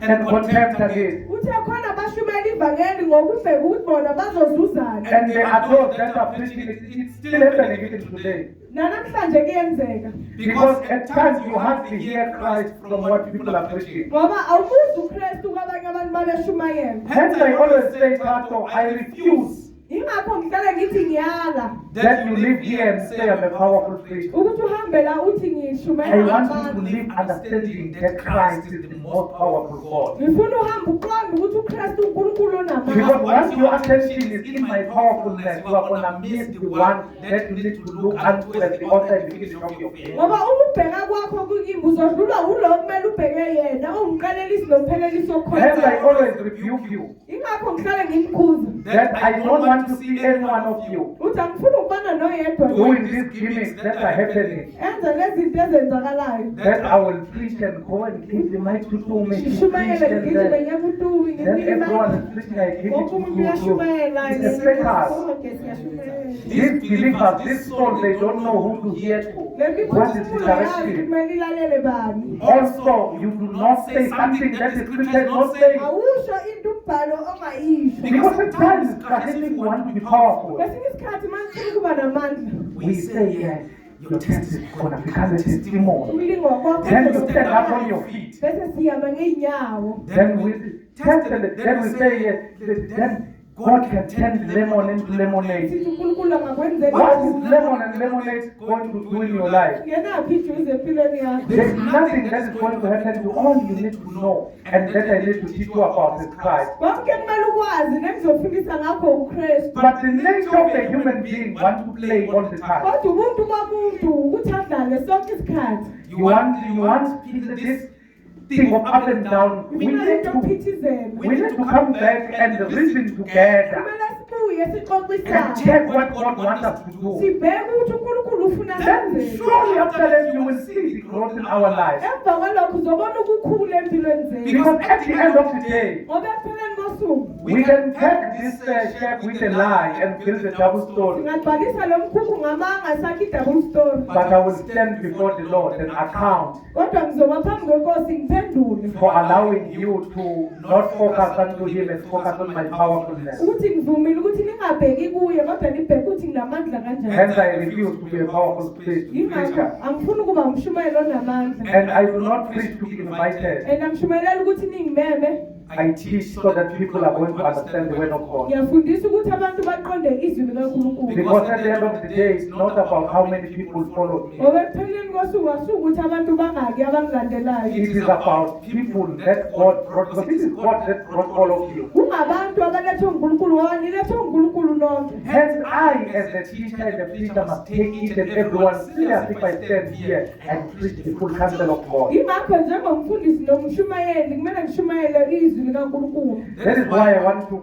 and contempt again. Uthe khona abashumayela ivangeli ngokubheka ukuthi bona bazozuzana. And there are those that are preaching it. It's still happening even today. Nanamhlanje kuyenzeka. Because at times you hardly hear Christ from what people are preaching. Ngoba awubuzi uKristu kwabanye abantu babeshumayela. Hence I always say, Pastor, I refuse Ingakho ngihlale ngithi ngiyala that you live here and say I'm a powerful priest. ukuthi uhambe la uthi I ngishumayela want you to abantu. live understanding that Christ is the most powerful God. Ngifuna uhambe uqonda ukuthi uKristu uNkulunkulu Because onamandla. once your attention is in my powerfulness, you are going to miss the one that you need to look unto as the author and the finisher of your faith. Ngoba uma ubheka kwakho kuyimbi uzodlula ulo kumele ubheke yena ongumqalelisi nomphelelisi Hence I okhona. always rebuke you Ingakho ngihlale ngimkhuza. that I don't want to see any one of you Uthi angifuni ukubona noyedwa doing these gimmicks that are happening. enza lezi zinto ezenzakalayo. That I will preach and go and give the mic to two men. Ngishumayele ngigijime ngebutubi Then ngenyima everyone imali. is preaching, I give it Wonke to umuntu you. uyashumayela. It's a fakers. Sonke siyashumayela. These believers, this soul, they don't know who to hear to. What is the direction? Kumele ilalele bani. Also, you do not say something that the scripture is not saying. Awusho into umbhalo ongayisho. Because at times, Catholics want to be powerful. Kwesinye isikhathi manje kuba namandla. We say, yeah, your test is going to become a testimony. Umlingo wakho. Then you stand up on your feet. Bese siyama ngeenyawo. Then we test and then we say, then God can turn lemon into lemonade. Sithi uNkulunkulu angakwenzela. What is lemon and lemonade going to do in your life? Ngenaphi ijuice empilweni yakho. There's nothing that is going to happen to all you need to know and that I need to teach you about is Christ. Konke kumele ukwazi nekuzofundisa ngakho uKristu. But the nature of the human being want to play all the time. Kodwa ubuntu bomuntu ukuthi adlale sonke isikhathi. You want this thing of up and down. We Mina need lento to come back and reason together kumele sibuye and sixoxisane. check what God wants us to do. Sibheke ukuthi uNkulunkulu ufuna Then senzeni. surely after that you will see the growth in our lives. Emva kwalokho uzobona ukukhula empilweni zethu. Because at the end of the day, Ngoba ekupheleni kosuku we can take this shack with a lie and build a double story. singagcwalisa lo mkhukhu ngamanga sakhe i-double story. But I will stand before the Lord and account Kodwa ngizoma phambi kwenkosi ngiphendule for allowing you to not focus unto Him and focus on my powerfulness. ukuthi ngivumile ukuthi ningabheki kuye kodwa nibheke ukuthi nginamandla Hence kanjani. I refuse to be a powerful priest, Yingakho preacher. angifuni ukuba umshumayeli onamandla. And I do not preach to be invited. And angishumayeleli ukuthi ningimeme. I teach so that people are going to understand the word of God. Ngiyafundisa ukuthi abantu baqonde izwi likaNkulunkulu. Because at the end of the day, it's not about how many people follow me. Ngoba ekupheleni kosuku asukuthi abantu bangaki abangilandelayo. It is about people that God brought. Because this is God that brought all of you. Kungabantu abalethwe uNkulunkulu ngoba nilethwe uNkulunkulu nonke. Hence, I, as a teacher and a preacher, must take each and everyone serious if I stand here and preach the full counsel of God. Yingakho njengomfundisi nomshumayeli kumele ngishumayele izwi likaNkulunkulu. That is why I want to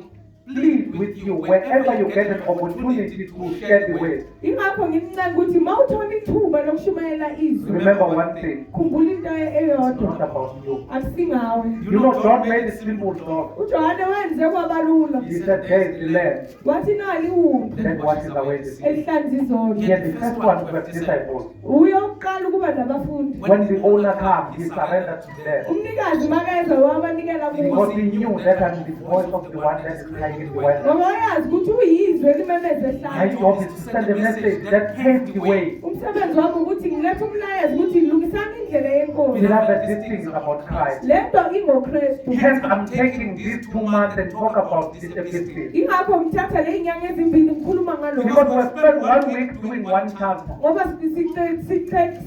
plead with you whenever you get an opportunity to share the word. Yingakho ngimncane ukuthi mawuthola ithuba lokushumayela izwi. Remember one thing, Khumbula into it's eyodwa. not about you. Akusingawe. You know, God made a simple dog. uJohane wenze kwabalula. He said, there is the lamb Wathi nali iwundlu that washes away the sin. elihlanza izono. He had the first one to have disciples. Uye oqala ukuba nabafundi. When the owner comes, he surrendered to them. Umnikazi makeza wabanikela Because kubo. he knew that I'm the voice of the one that is crying in the wild. Ngoba wayazi ukuthi uyizwe elimemeza My ehlanje. job is to send a message that paves the way Umsebenzi wami ukuthi ngilethe umlayezo ukuthi ngilungise Hambisani indlela yenkosi. Beloved, this thing is about Christ. Le nto ingoKristu. Hence, I'm taking these 2 months and talk about this episode. Ingakho ngithatha le inyanga ezimbili ngikhuluma ngalo. Because we spent 1 week doing 1 chapter. Ngoba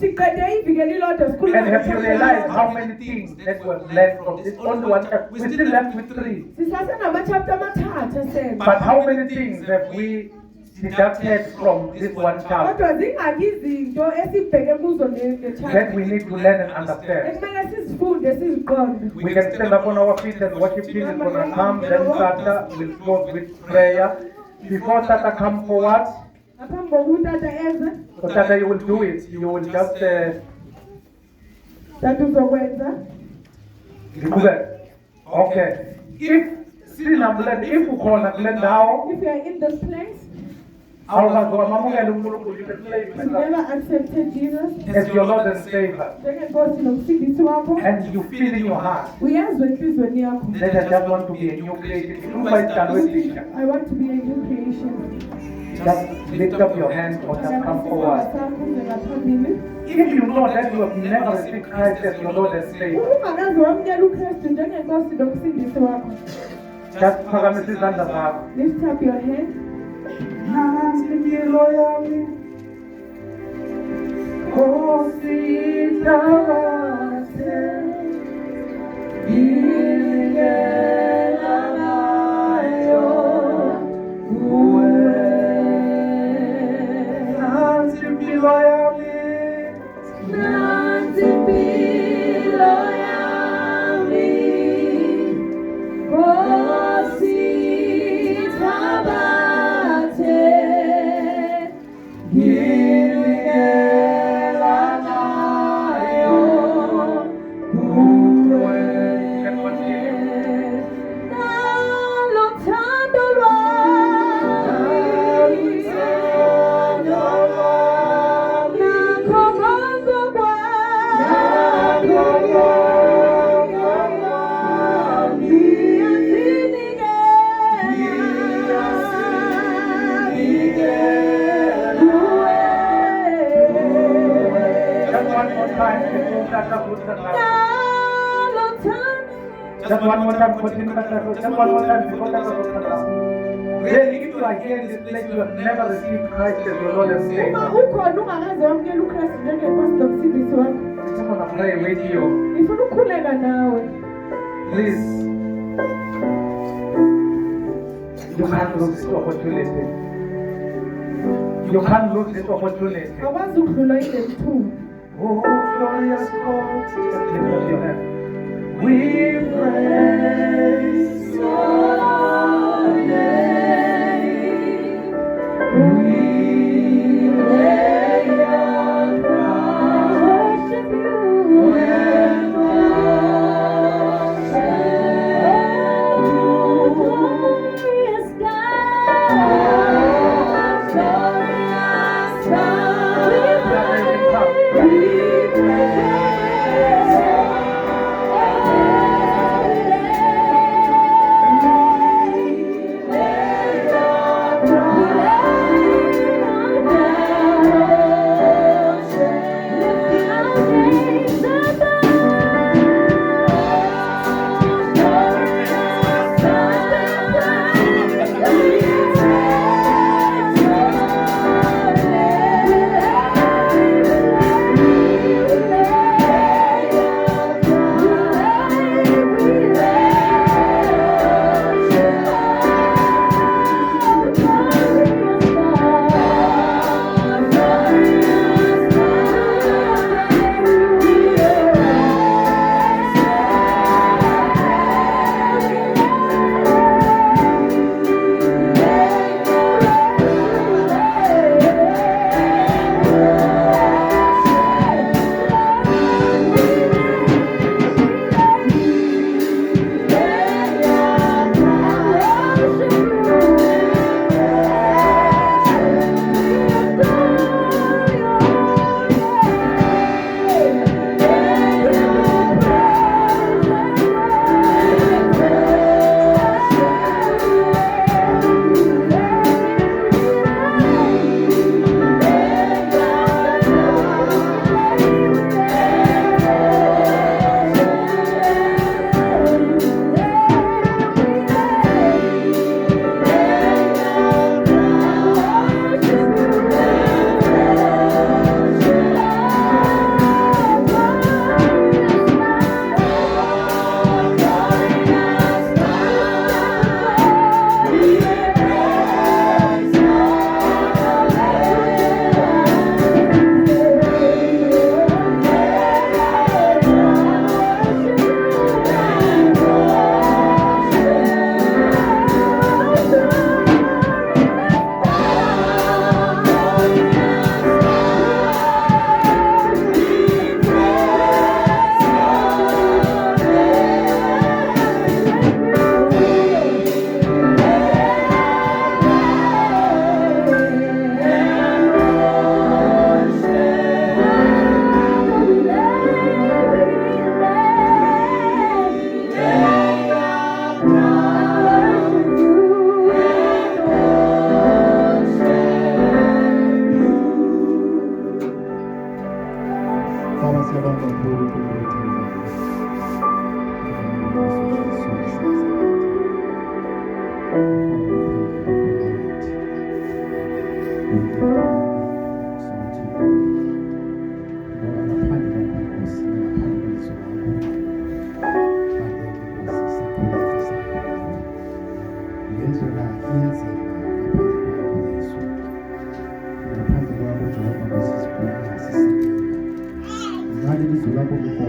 siqede iviki elilodwa sikhuluma And have you realized how many things that were learned from this? Only 1 chapter. We still left with 3. sisasenamachapter amathathu asenza. But how many things have we deducted from this 1 chapter Kodwa zingaki izinto esibheke kuzo le that chapter. we need to learn and understand? Ekumele sizifunde siziqonde. We can stand up on our feet and worship team is going to come. Then Tata will close with prayer. Before Tata come forward, Ngaphambi kokuthi tata eze, so Tata, you will do it. You will just tata uzokwenza. Okay. If sinambulela, if ukhona kule ndawo, If you are in this place, awukazwamamukela uNkulunkulu you never accepted Jesus as your Lord and Savior, njengenkosi nomsindisi wakho, and you feel in your heart uyazwa enhlizweni yakho. that I just want to be a new creation. Ukuba idalwe elisha. I want to be a new creation. Just lift up your hand or just come forward. Sakho ngaphambili. If you know that you have never received Christ as your Lord and Savior, Ungakaze wamukela uKristu njengenkosi nomsindisi wakho. just phakamisa izandla zakho. Lift up your hand. Nansi impilo yami, Nkosi ithabathe, nginikela ngayo kuwe. Nansi impilo yami, Nansi impilo yami, Nkosi ithabathe, nginikela ngayo kuwe. Can continue. nalo thando lwami, nakho konke kwami, Just one more time, before Tata puts the hand. Just one more time, continue Tata. Just one more time, before Tata puts the hand. Really, if you are here in this place, you have never received Christ as your Lord and Uma Savior. ukhona ungakaze wamukela uKristu njengenkosi nomsindisi wakho, I just want to pray with you. ngifuna ukukhuleka nawe. Please. You can't lose this opportunity. You can't lose this opportunity. Awukwazi ukudlula ile thuba. Oh, glorious God. Just lift up your hand. We praise your name. We lay our crowns and worship glorious God. Glorious God. We praise your name.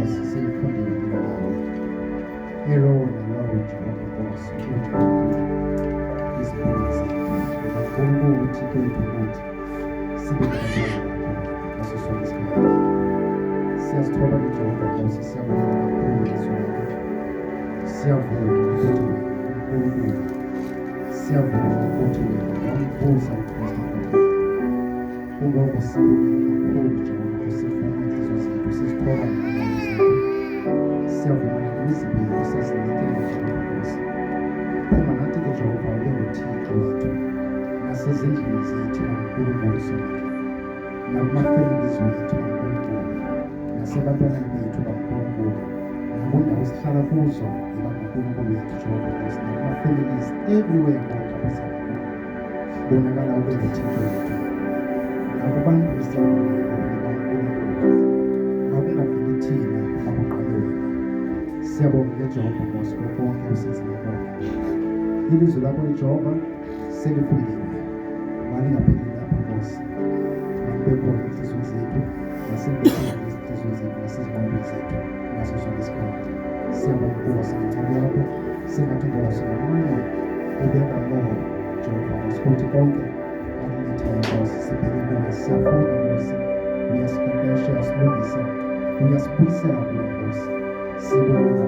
Nkosi selifundile lina lawo elowo nalowo Jehova Nkosi ukuthi izimpilo zethu ngakho ukuthi kwethu ukuthi sibe ngabantwana ngaso sonke isikhathi. Siyazithola ke Jehova Nkosi, siyabonga kakhulu ngizonke, siyavuma ukuthi uNkulunkulu, siyavuma ukuthi wamvusa uKristu kungoba siyabonga kakhulu Jehova Nkosi, sivuma inhliziyo zethu, sizithola ngezandla zethu, siyavuma nemizimba esizinikele Jehova Nkosi. Phuma nathi ke Jehova ube nguThixo wethu nasezindlini zethu kaNkulunkulu sonke, nakumafemilizi wethu kaNkulunkulu, nasebantwaneni bethu kaNkulunkulu, nakundawo esihlala kuzo kaNkulunkulu wethu Jehova Nkosi, nakumafemilizi everywhere bonke abasekhona. Bonakala ube nguThixo wethu nakubantu besiyabonga kaNkulunkulu, makungaveli thina makuqale wena. Siyabonga ke Jehova Nkosi konke usenzile kona. Ilizwi lakho Jehova selifundiwe, malingapheli lapha Nkosi, makube khona ezinhliziyweni zethu, nasezingqondweni zethu ngaso sonke isikhathi. Siyabonga Nkosi ngenxa yakho, sengathi Nkosi namanye ubeka Lord Jehova Nkosi ukuthi konke akulethayo Nkosi sibheke kuwe, siyafunda Nkosi, uyasiqeqesha, uyasilungisa, uyasibuyisela kuwe Nkosi. Sibonga